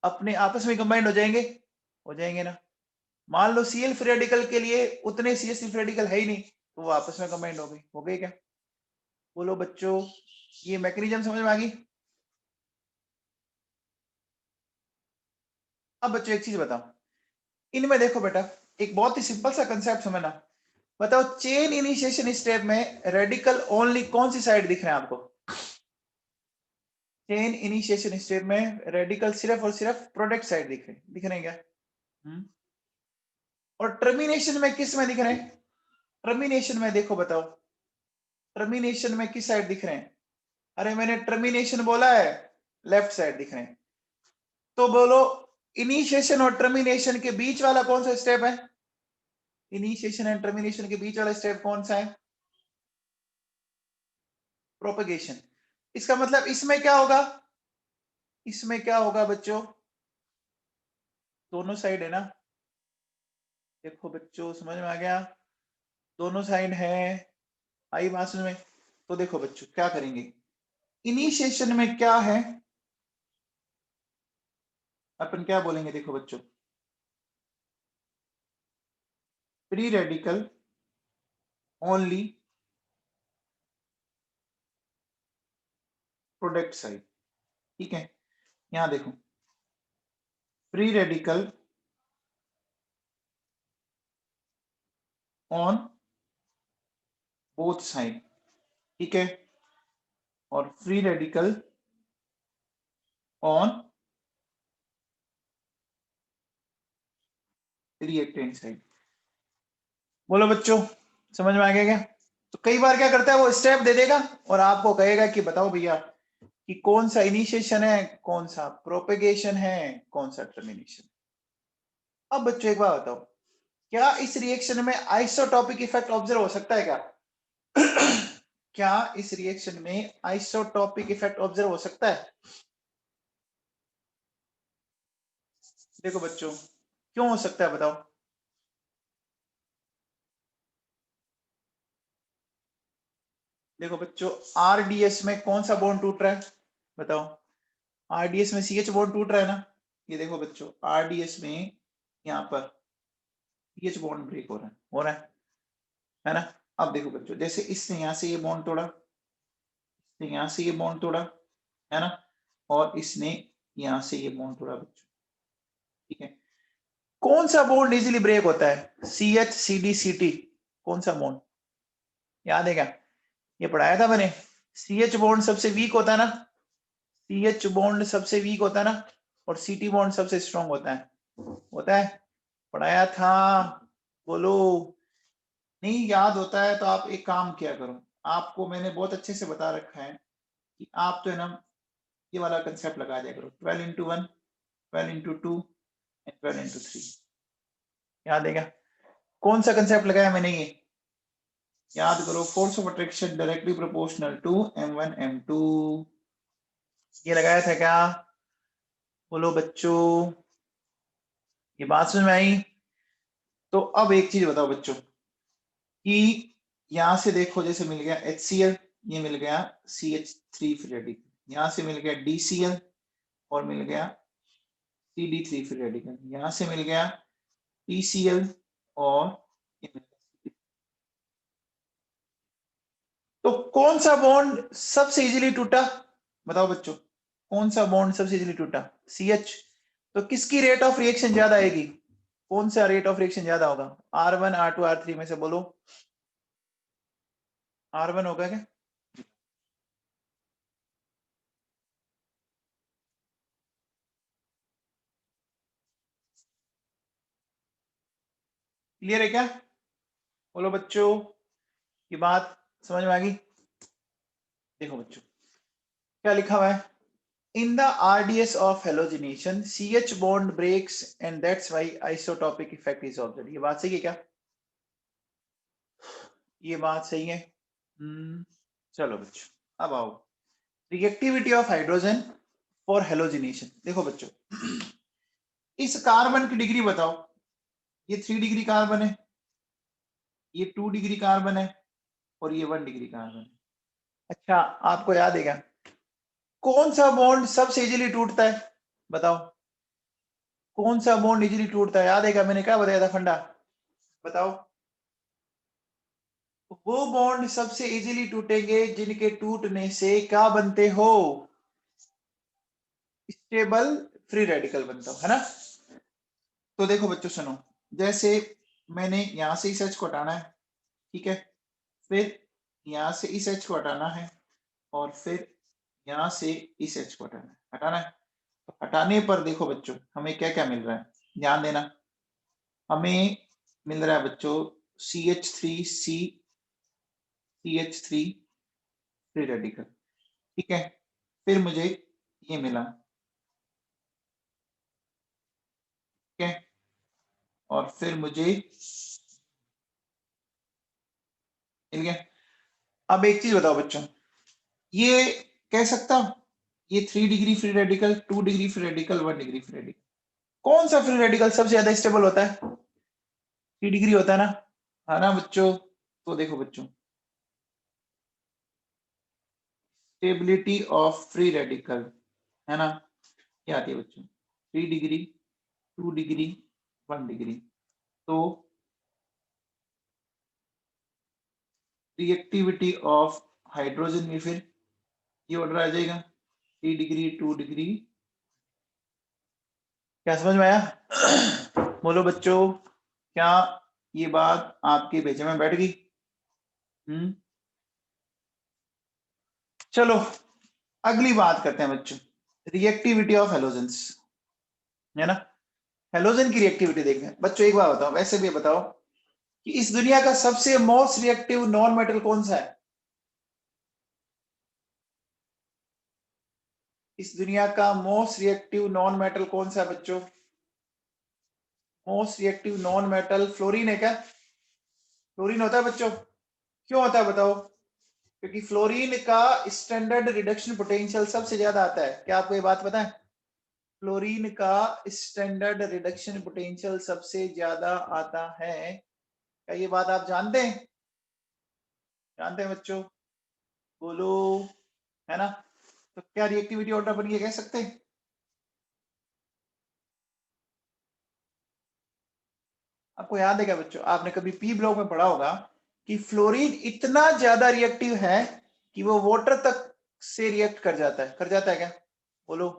[SPEAKER 1] अपने आपस में कंबाइंड हो जाएंगे ना। मान लो Cl फ्री रेडिकल के लिए उतने CH3 फ्री रेडिकल है ही नहीं तो वो आपस में कंबाइंड हो गई क्या? बोलो बच्चों, ये मैकेनिज्म समझ में आ गई? अब बच्चों एक चीज बताओ, इनमें देखो बेटा एक बहुत ही सिंपल सा कंसेप्ट समझना। बताओ चेन इनिशिएशन स्टेप में रेडिकल ओनली कौन सी साइड दिख रहे हैं आपको? चेन इनिशिएशन स्टेप में रेडिकल सिर्फ और सिर्फ प्रोडक्ट साइड दिख रहे हैं क्या? और टर्मिनेशन में किस में दिख रहे हैं? टर्मिनेशन में देखो बताओ, टर्मिनेशन में किस साइड दिख रहे हैं? अरे मैंने टर्मिनेशन बोला है, लेफ्ट साइड दिख रहे हैं। तो बोलो इनिशिएशन और टर्मिनेशन के बीच वाला कौन सा स्टेप है? इनिशिएशन एंड टर्मिनेशन के बीच वाला स्टेप कौन सा है? प्रोपगेशन। इसका मतलब इसमें क्या होगा? इसमें क्या होगा बच्चों? दोनों साइड है ना? देखो बच्चों समझ में आ गया? दोनों साइड है, आई बात समझ में? तो देखो बच्चों क्या करेंगे, इनिशिएशन में क्या है, अपन क्या बोलेंगे? देखो बच्चों, free radical only product side, ठीक है? यहां देखो, free radical on both side, ठीक है? और free radical on reactant side. बोलो बच्चों समझ में आ गया क्या? तो कई बार क्या करता है वो स्टेप दे देगा और आपको कहेगा कि बताओ भैया कि कौन सा इनिशिएशन है, कौन सा प्रोपेगेशन है, कौन सा टर्मिनेशन। अब बच्चों एक बात बताओ, क्या इस रिएक्शन में आइसोटॉपिक इफेक्ट ऑब्जर्व हो सकता है क्या? क्या इस रिएक्शन में आइसोटॉपिक इफेक्ट ऑब्जर्व हो सकता है? देखो बच्चों क्यों हो सकता है बताओ? देखो बच्चों आरडीएस में कौन सा बॉन्ड टूट रहा है बताओ? आरडीएस में सीएच बॉन्ड टूट रहा है ना? ये देखो बच्चों आरडीएस में यहाँ पर सीएच बॉन्ड ब्रेक है ना? अब देखो बच्चों जैसे इसने यहाँ से ये बॉन्ड तोड़ा, इसने यहाँ से ये बॉन्ड तोड़ा, है ना? और इसने यहाँ से ये बॉन्ड तोड़ा बच्चों, ठीक है? कौन सा बॉन्ड इजीली ब्रेक होता है? C H C D C T, कौन सा बॉन्ड याद है क्या? ये पढ़ाया था मैंने। सी एच बॉन्ड सबसे वीक होता है ना, सी एच बॉन्ड सबसे वीक होता है ना, और सी टी बॉन्ड सबसे स्ट्रॉन्ग होता है, पढ़ाया था। बोलो नहीं याद होता है तो आप एक काम किया करो, आपको मैंने बहुत अच्छे से बता रखा है कि आप तो है ना ये वाला कंसेप्ट लगा दिया करो, 12 into 1, 12 into 2 एंड 12 into 3। याद है क्या? कौन सा कंसेप्ट लगाया मैंने? ये याद करो, force of attraction directly proportional to m1 m2, ये लगाया था क्या? बोलो बच्चों ये बात समझ में आई? तो अब एक चीज बताओ बच्चों कि यहां से देखो जैसे मिल गया HCl, ये मिल गया CH3 फ्री रेडिकल, यहां से मिल गया DCl और मिल गया CD3 फ्री रेडिकल, यहां से मिल गया TCl और तो कौन सा बॉन्ड सबसे इजीली टूटा बताओ बच्चों? कौन सा बॉन्ड सबसे इजीली टूटा? CH। तो किसकी रेट ऑफ रिएक्शन ज्यादा आएगी? कौन सा रेट ऑफ रिएक्शन ज्यादा होगा? R1 R2 R3 में से बोलो, R1 होगा क्या? क्लियर है क्या? बोलो बच्चों ये बात समझ में आ गई? देखो बच्चों क्या लिखा हुआ है, in the RDS of halogenation CH bond breaks and that's why isotopic effect is observed। ये बात सही है क्या? ये बात सही है। चलो बच्चों, अब आओ reactivity of hydrogen for halogenation. देखो बच्चों, इस कार्बन की डिग्री बताओ। ये 3 डिग्री कार्बन है, ये 2 डिग्री कार्बन है, और ये 1 डिग्री कार्बन है। अच्छा, आपको याद है क्या, कौन सा बॉन्ड सबसे इजीली टूटता है? बताओ, कौन सा बॉन्ड इजीली टूटता है? याद है क्या, मैंने क्या बताया था फंडा? बताओ। वो बॉन्ड सबसे इजीली टूटेंगे जिनके टूटने से क्या बनते हो? स्टेबल फ्री रेडिकल बनता हो, है ना? तो देखो बच्चों सुनो, जैसे मैंने यहां से इस H को हटाना है, ठीक है, फिर यहां से इस H को हटाना है, और फिर यहां से इस H को हटाना है। तो हटाने पर देखो बच्चों, हमें क्या क्या मिल रहा है, ध्यान देना। हमें मिल रहा है बच्चों CH3C CH3 फ्री रेडिकल, ठीक है। फिर मुझे ये मिला, ठीक है, और फिर मुझे मिल गया। अब एक चीज बताओ बच्चों, ये कह सकता हूं, ये 3 degree free radical, 2 degree free radical, 1 degree free radical, कौन सा फ्री रेडिकल सबसे ज्यादा स्टेबल होता है? 3 डिग्री होता है ना, है ना बच्चों? तो देखो बच्चों, स्टेबिलिटी ऑफ फ्री रेडिकल, है ना, क्या आती है बच्चों? 3 डिग्री, 2 डिग्री, 1 डिग्री। तो रिएक्टिविटी ऑफ हाइड्रोजन में फिर ये ऑर्डर आ जाएगा, 3 डिग्री, 2 डिग्री। क्या समझ में आया? बोलो बच्चों, क्या ये बात आपके भेजे में बैठ गई? चलो अगली बात करते हैं बच्चों, रिएक्टिविटी ऑफ हेलोजेंस, है ना? हेलोजन की रिएक्टिविटी देखते हैं बच्चों। एक बात बताओ, वैसे भी बताओ कि इस दुनिया का सबसे मोस्ट रिएक्टिव नॉन मेटल कौन सा है? इस दुनिया का मोस्ट रिएक्टिव नॉन मेटल कौन सा है बच्चों? Most reactive non metal fluorine है क्या? फ्लोरीन होता है बच्चों। क्यों होता है बताओ? क्योंकि फ्लोरीन का स्टैंडर्ड रिडक्शन पोटेंशियल सबसे ज्यादा आता है। क्या आपको ये बात पता है? फ्लोरीन का स्टैंडर्ड रिडक्शन पोटेंशियल सबसे ज्यादा आता है। क्या ये बात आप जानते हैं? जानते हैं बच्चों? बोलो, है ना? तो क्या रिएक्टिविटी ऑर्डर बन के कह सकते हैं? आपको याद है क्या बच्चों, आपने कभी पी ब्लॉक में पढ़ा होगा कि फ्लोरीन इतना ज्यादा रिएक्टिव है कि वो वाटर तक से रिएक्ट कर जाता है। कर जाता है क्या? बोलो।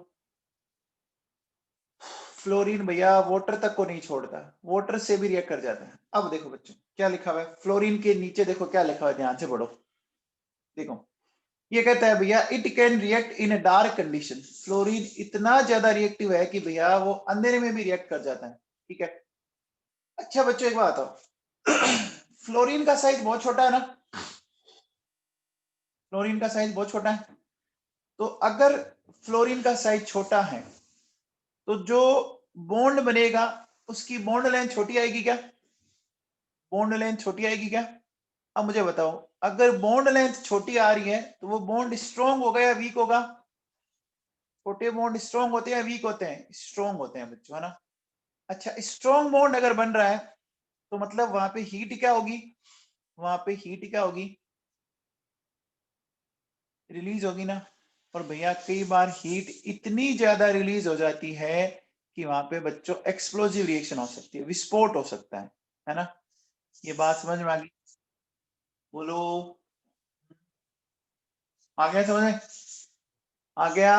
[SPEAKER 1] फ्लोरीन भैया वाटर तक को नहीं छोड़ता, वाटर से भी रिएक्ट कर जाता है। अब देखो बच्चों क्या लिखा हुआ है फ्लोरीन के नीचे, देखो क्या लिखा हुआ है, ध्यान से पढ़ो। देखो, ये कहता है भैया it can react in a dark condition. Fluorine इतना ज्यादा रिएक्टिव है कि भैया वो अंधेरे में भी रिएक्ट कर जाता है, ठीक है। अच्छा बच्चों एक बात बताओ, फ्लोरीन का साइज बहुत छोटा है ना? फ्लोरीन का साइज बहुत छोटा है। तो अगर फ्लोरीन का साइज छोटा है तो जो बॉन्ड बनेगा उसकी बॉन्ड लेंथ छोटी आएगी क्या? बॉन्ड लेंथ छोटी आएगी क्या? अब मुझे बताओ, अगर बॉन्ड लेंथ छोटी आ रही है तो वो बॉन्ड स्ट्रॉन्ग होगा या वीक होगा? छोटे बॉन्ड स्ट्रॉन्ग होते हैं वीक होते हैं? स्ट्रॉन्ग होते हैं बच्चों, है ना? अच्छा, स्ट्रॉन्ग बॉन्ड अगर बन रहा है तो मतलब वहां पे हीट क्या होगी? वहां पे हीट क्या होगी? रिलीज होगी ना। और भैया कई बार हीट इतनी ज्यादा रिलीज हो जाती है कि वहां पे बच्चों एक्सप्लोजिव रिएक्शन हो सकती है, विस्फोट हो सकता है ना? ये बात समझ में आ गई? बोलो, आ गया समझ में? आ गया।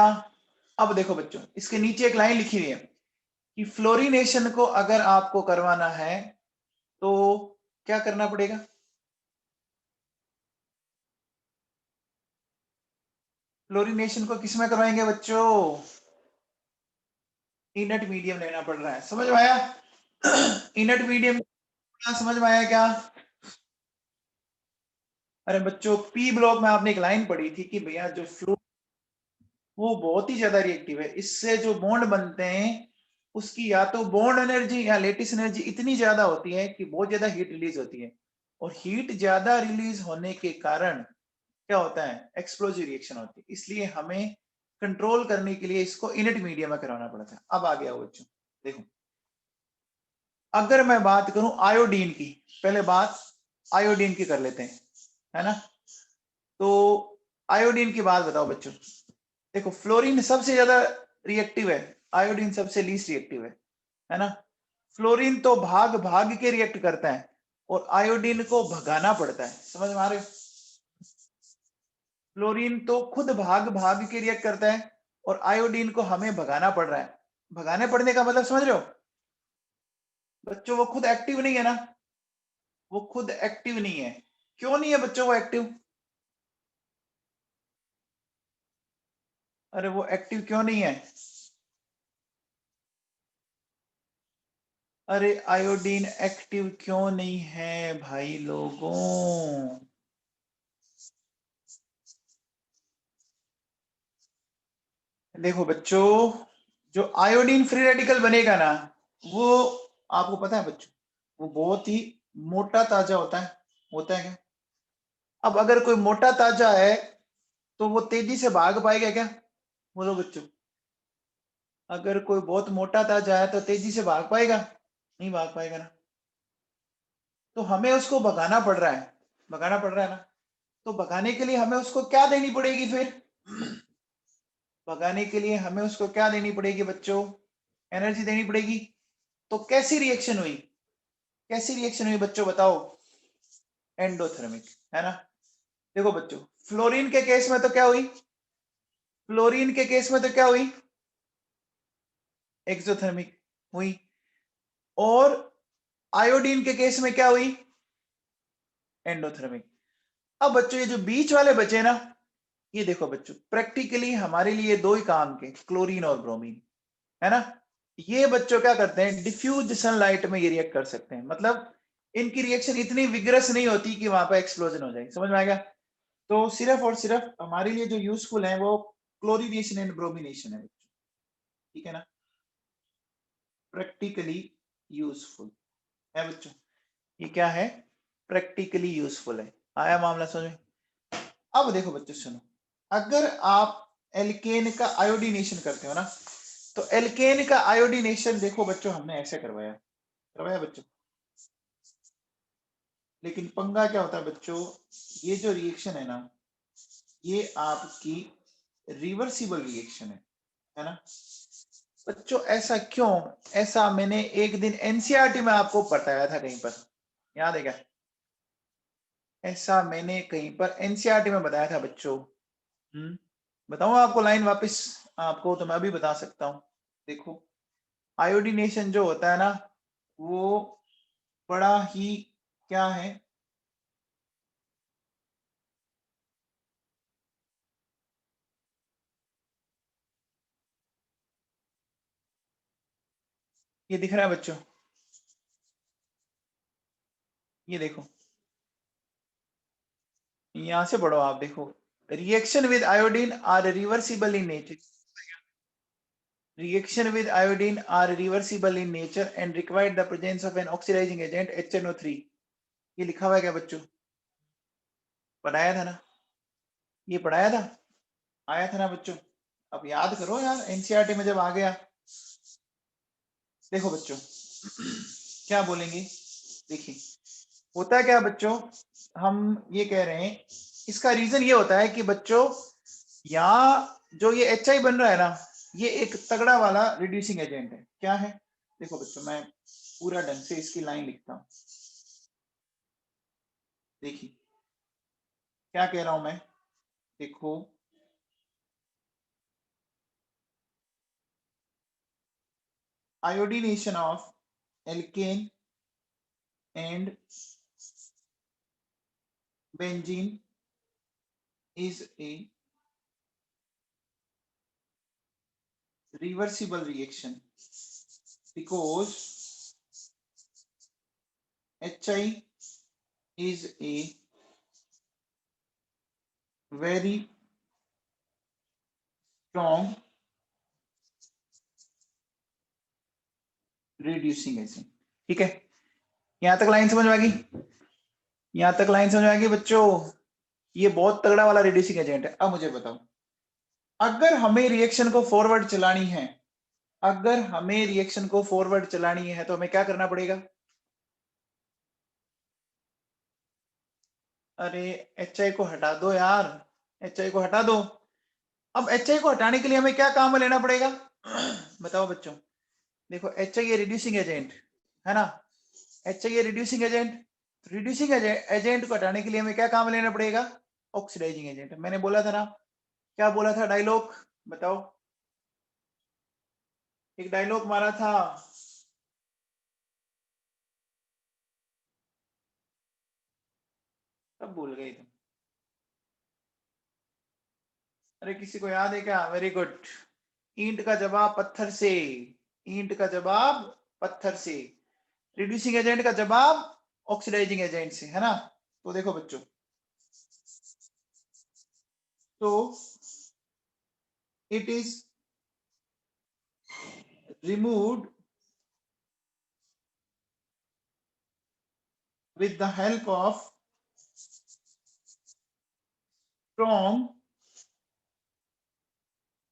[SPEAKER 1] अब देखो बच्चों, इसके नीचे एक लाइन लिखी हुई है कि फ्लोरिनेशन को अगर आपको करवाना है तो क्या करना पड़ेगा? फ्लोरिनेशन को किस में करवाएंगे बच्चों? इनट मीडियम लेना पड़ रहा है, समझ में आया? इनट मीडियम समझ में आया क्या? अरे बच्चों, पी ब्लॉक में आपने एक लाइन पढ़ी थी कि भैया जो फ्लो वो बहुत ही ज्यादा रिएक्टिव है, इससे जो बॉन्ड बनते हैं उसकी या तो बॉन्ड एनर्जी या लेटिस एनर्जी इतनी ज्यादा होती है कि बहुत ज्यादा हीट रिलीज होती है। और हीट ज्यादा रिलीज होने के कारण क्या होता है, एक्सप्लोजिव रिएक्शन होती है। इसलिए हमें कंट्रोल करने के लिए इसको इनेट मीडियम में कराना पड़ता है। अब आ गया बच्चों, देखो अगर मैं बात करूं आयोडीन की, पहले बात आयोडीन की कर लेते हैं, है ना। तो आयोडीन की बात बताओ बच्चों। देखो फ्लोरीन सबसे ज्यादा रिएक्टिव है, आयोडीन सबसे लीस्ट रिएक्टिव है ना। फ्लोरीन तो भाग भाग के रिएक्ट करता है और आयोडीन को भगाना पड़ता है, समझ में आ रहे हो। फ्लोरीन तो खुद भाग भाग के रिएक्ट करता है और आयोडीन को हमें भगाना पड़ रहा है। भगाने पड़ने का मतलब समझ रहे हो बच्चों, वो खुद एक्टिव नहीं है ना, वो खुद एक्टिव नहीं है। क्यों नहीं है बच्चों वो एक्टिव? अरे वो एक्टिव क्यों नहीं है? अरे आयोडीन एक्टिव क्यों नहीं है भाई लोगों? देखो बच्चों, जो आयोडीन फ्री रेडिकल बनेगा ना, वो आपको पता है बच्चों, वो बहुत ही मोटा ताजा होता है क्या? अब अगर कोई मोटा ताजा है तो वो तेजी से भाग पाएगा क्या? बोलो बच्चों, अगर कोई बहुत मोटा ताजा है तो तेजी से भाग पाएगा? नहीं भाग पाएगा ना। तो हमें उसको भगाना पड़ रहा है, भगाना पड़ रहा है ना। तो भगाने के लिए हमें उसको क्या देनी पड़ेगी फिर? भगाने के लिए हमें उसको क्या देनी पड़ेगी बच्चों? एनर्जी देनी पड़ेगी। तो कैसी रिएक्शन हुई, कैसी रिएक्शन हुई बच्चों बताओ? एंडोथर्मिक, है ना। देखो बच्चों, फ्लोरीन के केस में तो क्या हुई, फ्लोरीन के केस में तो क्या हुई, एक्सोथर्मिक हुई। और आयोडीन के केस में क्या हुई, एंडोथर्मिक। अब बच्चों ये जो बीच वाले बचे ना, ये देखो बच्चों प्रैक्टिकली हमारे लिए दो ही काम के, क्लोरीन और ब्रोमीन, है ना। ये बच्चों क्या करते हैं, डिफ्यूज सनलाइट में ये रिएक्ट कर सकते हैं, मतलब इनकी रिएक्शन इतनी विग्रस नहीं होती कि वहां पर एक्सप्लोजन हो जाए, समझ में आएगा। तो सिर्फ और सिर्फ हमारे लिए जो यूजफुल है वो क्लोरीनेशन एंड ब्रोमिनेशन है बच्चों, ठीक है ना, प्रैक्टिकली यूजफुल है बच्चों। ये क्या है, प्रैक्टिकली यूजफुल है। आया मामला समझ में। अब देखो बच्चों सुनो, अगर आप एल्केन का आयोडीनेशन करते हो ना, तो एल्केन का आयोडीनेशन देखो बच्चों हमने ऐसे करवाया, करवाया बच्चों। लेकिन पंगा क्या होता है बच्चों, ये जो रिएक्शन है ना, ये आपकी रिवर्सिबल रिएक्शन है ना बच्चों। ऐसा क्यों? ऐसा मैंने एक दिन एनसीईआरटी में आपको बताया था कहीं पर, याद है क्या? ऐसा मैंने कहीं पर एनसीईआरटी में बताया था बच्चों। बताऊं आपको लाइन वापस? आपको तो मैं भी बता सकता हूं। देखो आयोडीनेशन जो होता है ना, वो बड़ा ही क्या है, ये दिख रहा है बच्चों, ये देखो, यहां से पढ़ो आप, देखो reaction with iodine are reversible in nature, reaction with iodine are reversible in nature and require the presence of an oxidizing agent HNO3। ये लिखा हुआ है क्या बच्चों? पढ़ाया था ना, ये पढ़ाया था, आया था ना बच्चों। अब याद करो यार, एनसीईआरटी में जब आ गया। देखो बच्चों क्या बोलेंगे, देखिए होता क्या बच्चों, हम ये कह रहे हैं, इसका रीजन ये होता है कि बच्चों यहाँ जो ये एच बन रहा है ना, ये एक तगड़ा वाला रिड्यूसिंग एजेंट है। क्या है? देखो बच्चों मैं पूरा ढंग से इसकी लाइन लिखता हूँ, देखिए क्या कह रहा हूं मैं, देखो iodination of alkane and benzene is a reversible reaction because Hi is a very strong reducing agent। ठीक है, यहां तक लाइन समझ में आ गई? यहां तक लाइन समझ आएगी बच्चों? ये बहुत तगड़ा वाला रिड्यूसिंग एजेंट है। अब मुझे बताओ, अगर हमें रिएक्शन को फॉरवर्ड चलानी है, अगर हमें रिएक्शन को फॉरवर्ड चलानी है तो हमें क्या करना पड़ेगा? अरे HI को हटा दो यार, HI को हटा दो। अब HI को हटाने के लिए हमें क्या काम में लेना पड़ेगा? बताओ बच्चों। देखो HI ये रिड्यूसिंग एजेंट है ना, HI ये रिड्यूसिंग एजेंट, रिड्यूसिंग एजेंट को हटाने के लिए हमें क्या काम में लेना पड़ेगा? Oxidising agent. मैंने बोला था ना, क्या बोला था डायलॉग? बताओ, एक डायलॉग मारा था। सब भूल गई तुम? अरे किसी को याद है क्या? Very good. ईंट का जवाब पत्थर से, ईंट का जवाब पत्थर से, रिड्यूसिंग एजेंट का जवाब ऑक्सीडाइजिंग एजेंट से, है ना? तो देखो बच्चों, तो it is removed with the help of strong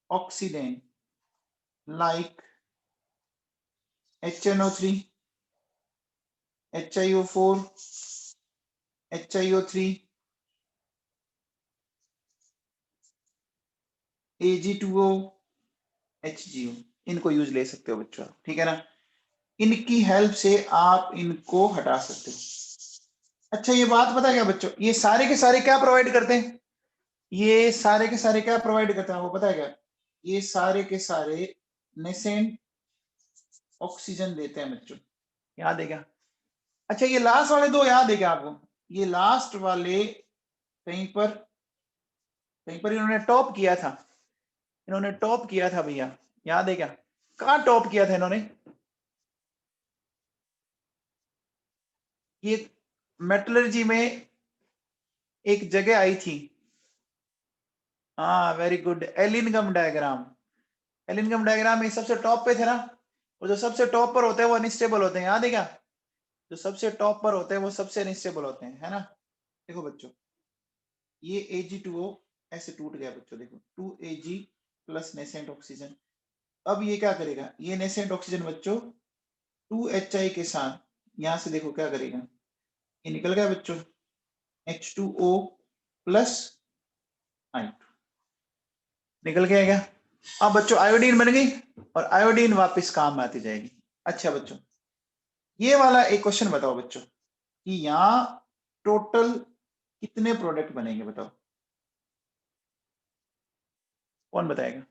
[SPEAKER 1] oxidant like HNO3, HiO4, HiO3, Ag2O, HgO। इनको यूज ले सकते हो बच्चों, ठीक है ना? इनकी हेल्प से आप इनको हटा सकते हो। अच्छा ये बात पता क्या बच्चों, ये सारे के सारे क्या प्रोवाइड करते हैं? ये सारे के सारे क्या प्रोवाइड करते हैं वो पता है क्या? ये सारे के सारे नेसेंट ऑक्सीजन देते हैं बच्चों, याद है क्या? अच्छा ये लास्ट वाले दो याद है क्या आपको? ये लास्ट वाले कहीं पर इन्होंने टॉप किया था, इन्होंने टॉप किया था भैया, याद है क्या? कहाँ टॉप किया था इन्होंने? ये मेटलर्जी में एक जगह आई थी। हाँ वेरी गुड, एलिनगम डायग्राम। एलिनगम डायग्राम में सबसे टॉप पे थे ना, वो जो सबसे टॉप पर होते हैं वो अनस्टेबल होते हैं, याद है क्या? जो सबसे टॉप पर होते हैं वो सबसे अनस्टेबल होते हैं, है ना? देखो बच्चों, ये Ag2O ऐसे टूट गया बच्चों, देखो 2Ag प्लस नेसेंट ऑक्सीजन। अब ये क्या करेगा? ये नेसेंट ऑक्सीजन बच्चों 2Hi के साथ यहां से देखो क्या करेगा, ये निकल गया बच्चों H2O प्लस I2, निकल गया क्या? अब बच्चों आयोडीन बन गई और आयोडीन वापस काम में आती जाएगी। अच्छा बच्चों, ये वाला एक क्वेश्चन बताओ बच्चों कि यहाँ टोटल कितने प्रोडक्ट बनेंगे, बताओ कौन बताएगा?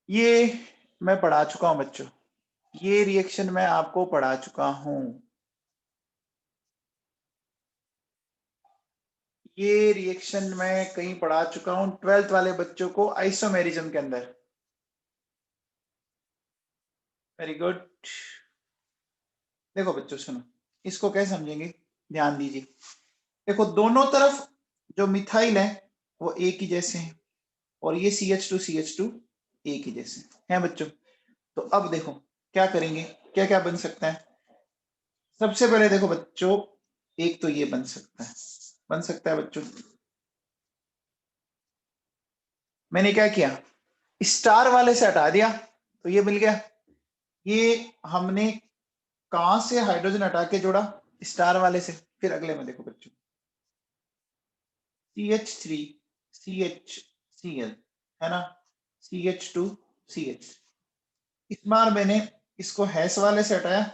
[SPEAKER 1] ये मैं पढ़ा चुका हूं बच्चों, ये रिएक्शन मैं आपको पढ़ा चुका हूं, ये रिएक्शन मैं कहीं पढ़ा चुका हूं 12th वाले बच्चों को आइसोमेरिज्म के अंदर। Very good. देखो बच्चों सुनो, इसको कैसे समझेंगे, ध्यान दीजिए। देखो दोनों तरफ जो मिथाइल है वो एक ही जैसे हैं और ये CH2 एक ही जैसे हैं बच्चों। तो अब देखो क्या करेंगे, क्या क्या बन सकता है? सबसे पहले देखो बच्चों, एक तो ये बन सकता है, बन सकता है बच्चों। मैंने क्या किया, स्टार वाले से हटा दिया तो ये मिल गया। ये हमने कहां से हाइड्रोजन हटा के जोड़ा? स्टार वाले से। फिर अगले में देखो बच्चों, CH3 CHCl है ना, CH2 CH। इस बार मैंने इसको हैश वाले से हटाया,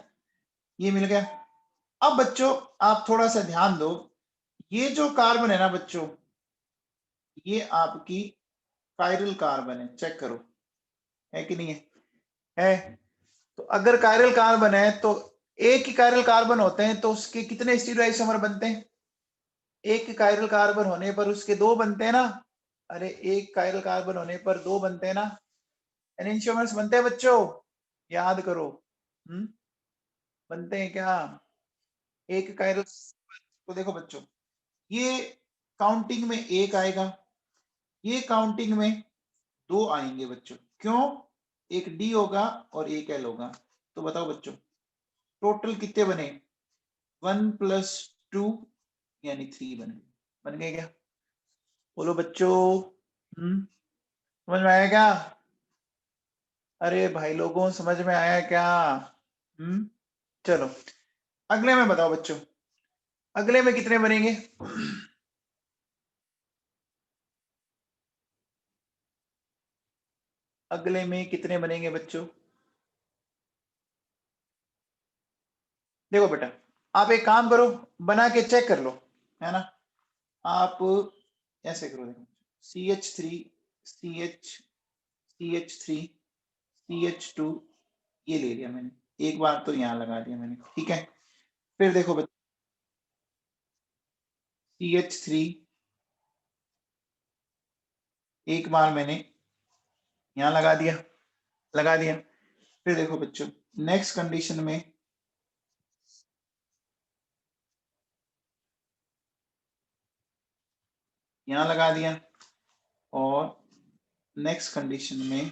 [SPEAKER 1] ये मिल गया। अब बच्चों आप थोड़ा सा ध्यान दो, ये जो कार्बन है ना बच्चों, ये आपकी कायरल कार्बन है, चेक करो है कि नहीं है? है। तो अगर कायरल कार्बन है तो एक ही कायरल कार्बन होते हैं तो उसके कितने स्टीरियोआइसोमर बनते हैं? एक कायरल कार्बन होने पर उसके दो बनते हैं ना। अरे एक कायरल कार्बन होने पर दो बनते हैं ना, एनेंटियोमर्स बनते हैं बच्चों, याद करो। बनते हैं क्या? एक कायरल, तो देखो बच्चों, ये काउंटिंग में एक आएगा, ये काउंटिंग में दो आएंगे बच्चों, क्यों? एक डी होगा और एक एल होगा। तो बताओ बच्चों टोटल कितने बने? 1 + 2 यानी 3 बन गए क्या? बोलो बच्चों। समझ में आया क्या? अरे भाई लोगों, समझ में आया क्या? चलो अगले में बताओ बच्चों, अगले में कितने बनेंगे? अगले में कितने बनेंगे बच्चों? देखो बेटा, आप एक काम करो, बना के चेक कर लो, है ना? आप ऐसे करो, देखो CH3 CH3 CH2 ये ले लिया मैंने, एक बार तो यहाँ लगा दिया मैंने, ठीक है? फिर देखो बच्चों, CH3 एक बार मैंने यहाँ लगा दिया। फिर देखो बच्चों, नेक्स्ट कंडीशन में यहाँ लगा दिया, और नेक्स्ट कंडीशन में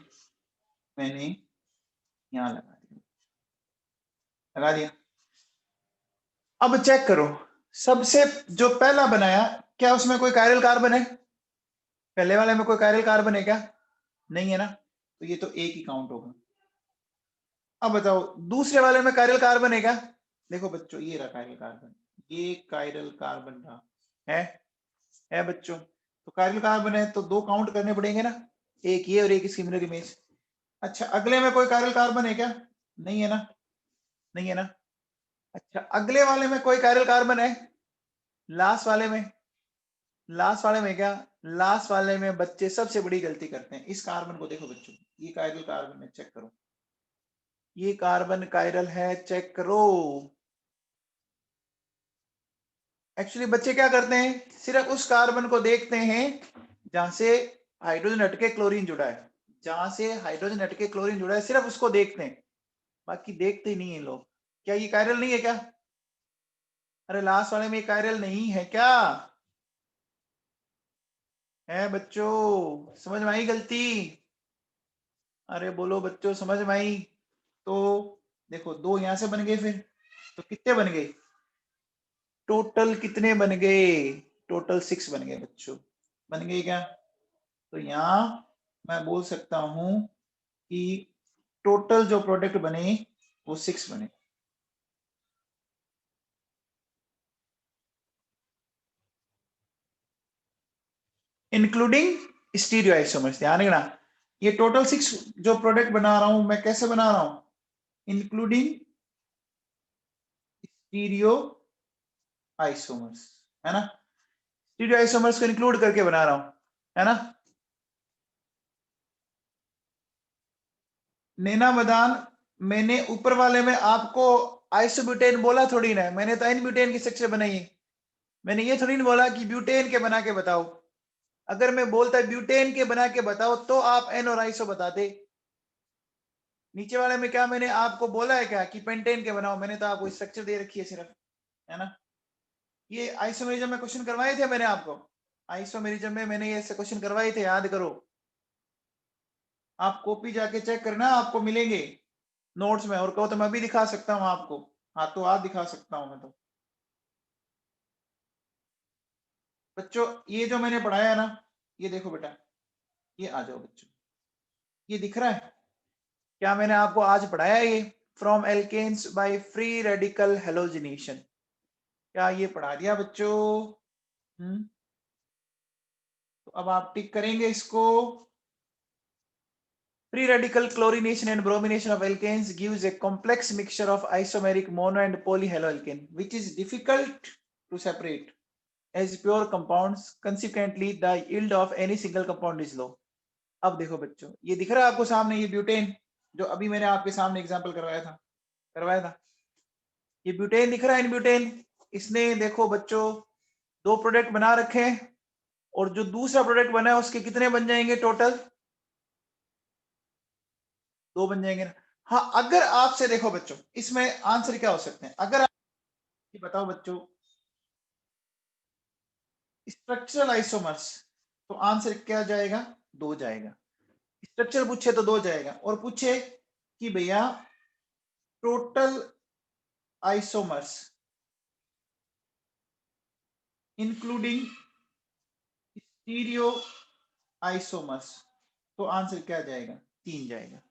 [SPEAKER 1] मैंने यहाँ लगा दिया। अब चेक करो, सबसे जो पहला बनाया, क्या उसमें कोई कायरल कार्बन है? पहले वाले में कोई कायरल कार्बन है क्या? नहीं है ना, तो ये तो एक ही काउंट होगा। अब बताओ दूसरे वाले में कायरल कार्बन है क्या? देखो बच्चों, ये रहा कायरल कार्बन, ये कायरल कार्बन रहा है बच्चों। तो कायरल कार्बन है तो दो काउंट करने पड़ेंगे ना, एक ये और एक इसकी मिरर इमेज। अच्छा, अगले में कोई कायरल कार्बन है क्या? नहीं है ना, नहीं है ना। अच्छा, अगले वाले में कोई कायरल कार्बन है? लास्ट वाले में क्या? लास्ट वाले में बच्चे सबसे बड़ी गलती करते हैं, इस कार्बन को देखो बच्चों, ये कायरल कार्बन है, चेक करो, ये कार्बन कायरल है, चेक करो। एक्चुअली बच्चे क्या करते हैं, सिर्फ उस कार्बन को देखते हैं जहां से हाइड्रोजन हटके क्लोरीन जुड़ा है, जहां से हाइड्रोजन हटके क्लोरीन जुड़ा है, सिर्फ उसको देखते हैं, बाकी देखते ही नहीं है लोग। क्या ये कायरल नहीं है क्या? अरे लास्ट वाले में कायरल नहीं है क्या? है बच्चों, समझ में आई गलती? अरे बोलो बच्चों, समझ में आई? तो देखो, दो यहां से बन गए, फिर तो कितने बन गए? टोटल कितने बन गए? टोटल 6 बन गए बच्चों, बन गए क्या? तो यहाँ मैं बोल सकता हूं कि टोटल जो प्रोडक्ट बने वो 6 बने। इंक्लूडिंग स्टीरियो आइसोमर्स, ध्यान रखना, ये टोटल 6 जो प्रोडक्ट बना रहा हूं मैं, कैसे बना रहा हूं? इंक्लूडिंग स्टीरियो आइसोमर्स, है ना? स्टीरियो आइसोमर्स को इंक्लूड करके बना रहा हूं, है ना? नैना मदान, मैंने ऊपर वाले में आपको आइसोब्यूटेन बोला थोड़ी ना, मैंने तो एन ब्यूटेन की स्ट्रक्चर बनाई है, मैंने ये थोड़ी ना बोला कि ब्यूटेन के बना के बताओ। अगर मैं बोलता ब्यूटेन के बना के बताओ तो आप एन और आइसो बताते। नीचे वाले में क्या मैंने आपको बोला है क्या कि पेंटेन के बनाओ? मैंने तो आपको स्ट्रक्चर दे रखी है सिर्फ, है ना? ये आइसोमेरिज्म में क्वेश्चन करवाए थे मैंने आपको, आइसोमेरिज्म में मैंने ये क्वेश्चन करवाए थे, याद करो। आप कॉपी जाके चेक करना, आपको मिलेंगे नोट्स में, और कहो तो मैं भी दिखा सकता हूँ आपको, हाथों हाथ दिखा सकता हूँ मैं तो। बच्चों ये जो मैंने पढ़ाया है ना, ये देखो बेटा, ये आ जाओ बच्चों, ये दिख रहा है क्या मैंने आपको आज पढ़ाया है? ये from alkanes by free radical halogenation, क्या ये पढ़ा दिया बच्चों? तो अब आप टिक करेंगे इसको। Free radical chlorination and bromination of alkanes gives a complex mixture of isomeric mono and polyhaloalkane, which is difficult to separate as pure compounds. Consequently, the yield of any single compound is low. अब देखो बच्चों, ये दिख रहा है आपको सामने, ये ब्यूटेन जो अभी मैंने आपके सामने एग्जांपल करवाया था, ये ब्यूटेन दिख रहा है, इन ब्यूटेन। इसने देखो बच्चों दो प्रोडक्ट बना रखे हैं, और जो दूसरा प्रोडक्ट बना है उसके कितने बन जाएंगे टोटल? दो बन जाएंगे ना? हाँ, अगर आपसे देखो बच्चों, इसमें आंसर क्या हो सकते हैं, अगर आप ये बताओ बच्चों, स्ट्रक्चरल आइसोमर्स, तो आंसर क्या जाएगा? दो जाएगा। स्ट्रक्चर पूछे तो दो जाएगा, और पूछे कि भैया total isomers, including stereo isomers, तो आंसर क्या जाएगा? 3 जाएगा।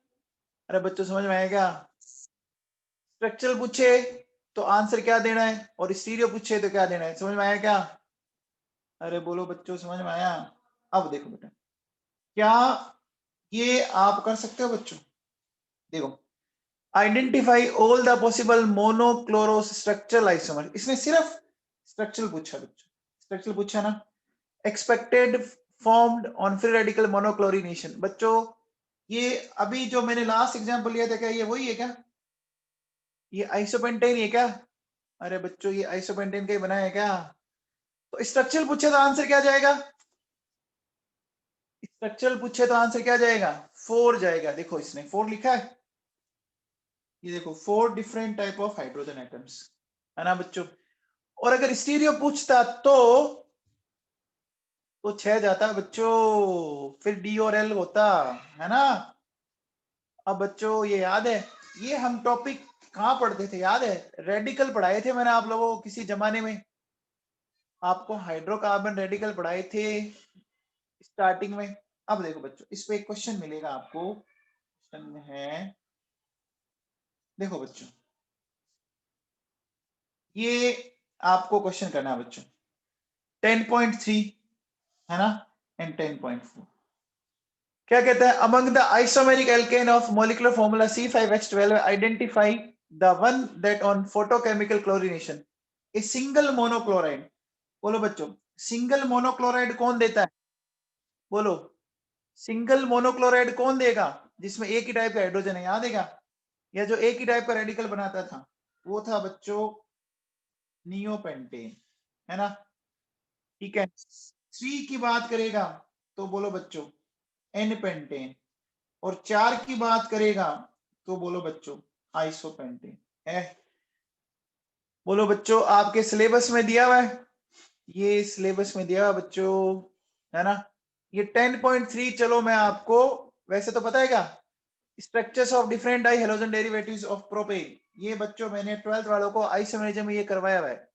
[SPEAKER 1] अरे बच्चों समझ में आया क्या? स्ट्रक्चरल पूछे तो आंसर क्या देना है, और स्टीरियो पूछे तो क्या देना है, समझ में आया क्या? अरे बोलो बच्चों, समझ में आया? अब देखो बेटा, क्या ये आप कर सकते हो बच्चों? देखो, identify all the possible monochloro structural isomer, इसने सिर्फ स्ट्रक्चरल पूछा बच्चों, स्ट्रक्चरल पूछा ना। Expected formed on free radical monochlorination, बच्चों ये अभी जो मैंने लास्ट एग्जांपल लिया था, क्या ये वही है क्या? ये आइसोपेंटेन है क्या? अरे बच्चों ये आइसोपेंटेन का ही बना है क्या? तो स्ट्रक्चरल पूछे तो आंसर क्या जाएगा? स्ट्रक्चरल पूछे तो आंसर क्या जाएगा? 4 जाएगा। देखो इसने 4 लिखा है, ये देखो 4 different type of hydrogen atoms, है ना बच्चों। और अगर स्टीरियो पूछता तो 6 जाता बच्चों, फिर डी और एल होता, है ना। अब बच्चों ये याद है, ये हम टॉपिक कहाँ पढ़ते थे याद है? रेडिकल पढ़ाए थे मैंने आप लोगों को किसी जमाने में, आपको हाइड्रोकार्बन रेडिकल पढ़ाए थे स्टार्टिंग में। अब देखो बच्चों, इस पे एक क्वेश्चन मिलेगा आपको, क्वेश्चन है, देखो बच्चों ये आपको क्वेश्चन करना है बच्चों, 10.3 है ना, एंड 10.4 क्या कहता है? Among the isomeric alkane of molecular formula C5H12 identify the one that on photochemical chlorination a single monochloride. बोलो बच्चों, सिंगल मोनोक्लोराइड कौन देता है? बोलो, सिंगल मोनोक्लोराइड कौन देगा जिसमें एक ही टाइप का हाइड्रोजन है, याद है क्या? या जो एक ही टाइप का रेडिकल बनाता था, वो था बच्चों नियोपेंटेन, है ना। ठीक है, 3 की बात करेगा तो बोलो बच्चों एन पेंटेन, और 4 की बात करेगा तो बोलो बच्चों आइसोपेंटेन है। बोलो बच्चों, आपके सिलेबस में दिया हुआ है, ये सिलेबस में दिया हुआ बच्चों, है ना। ये 10.3 चलो मैं आपको, वैसे तो पता है क्या, structures of different die halogen derivatives of propane, ये बच्चों मैंने 12th वालों को आइसोमेरिज्म में ये करवाया हुआ है,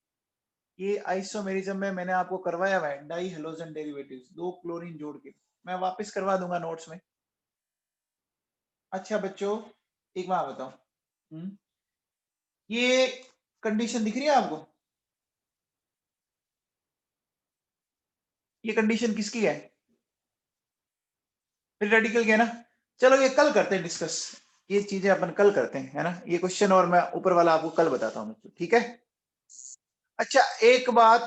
[SPEAKER 1] ये आइसोमेरिज्म में मैंने आपको करवाया हुआ है डाई हेलोजन डेरिवेटिव्स, 2 क्लोरीन जोड़ के, मैं वापस करवा दूंगा नोट्स में। अच्छा बच्चों एक बात बताओ, ये कंडीशन दिख रही है आपको? ये कंडीशन किसकी है? फ्री रेडिकल की है ना। चलो ये कल करते हैं डिस्कस, ये चीजें अपन कल करते हैं, है ना, ये क्वेश्चन और मैं ऊपर वाला आपको कल बताता हूँ, ठीक है। अच्छा एक बात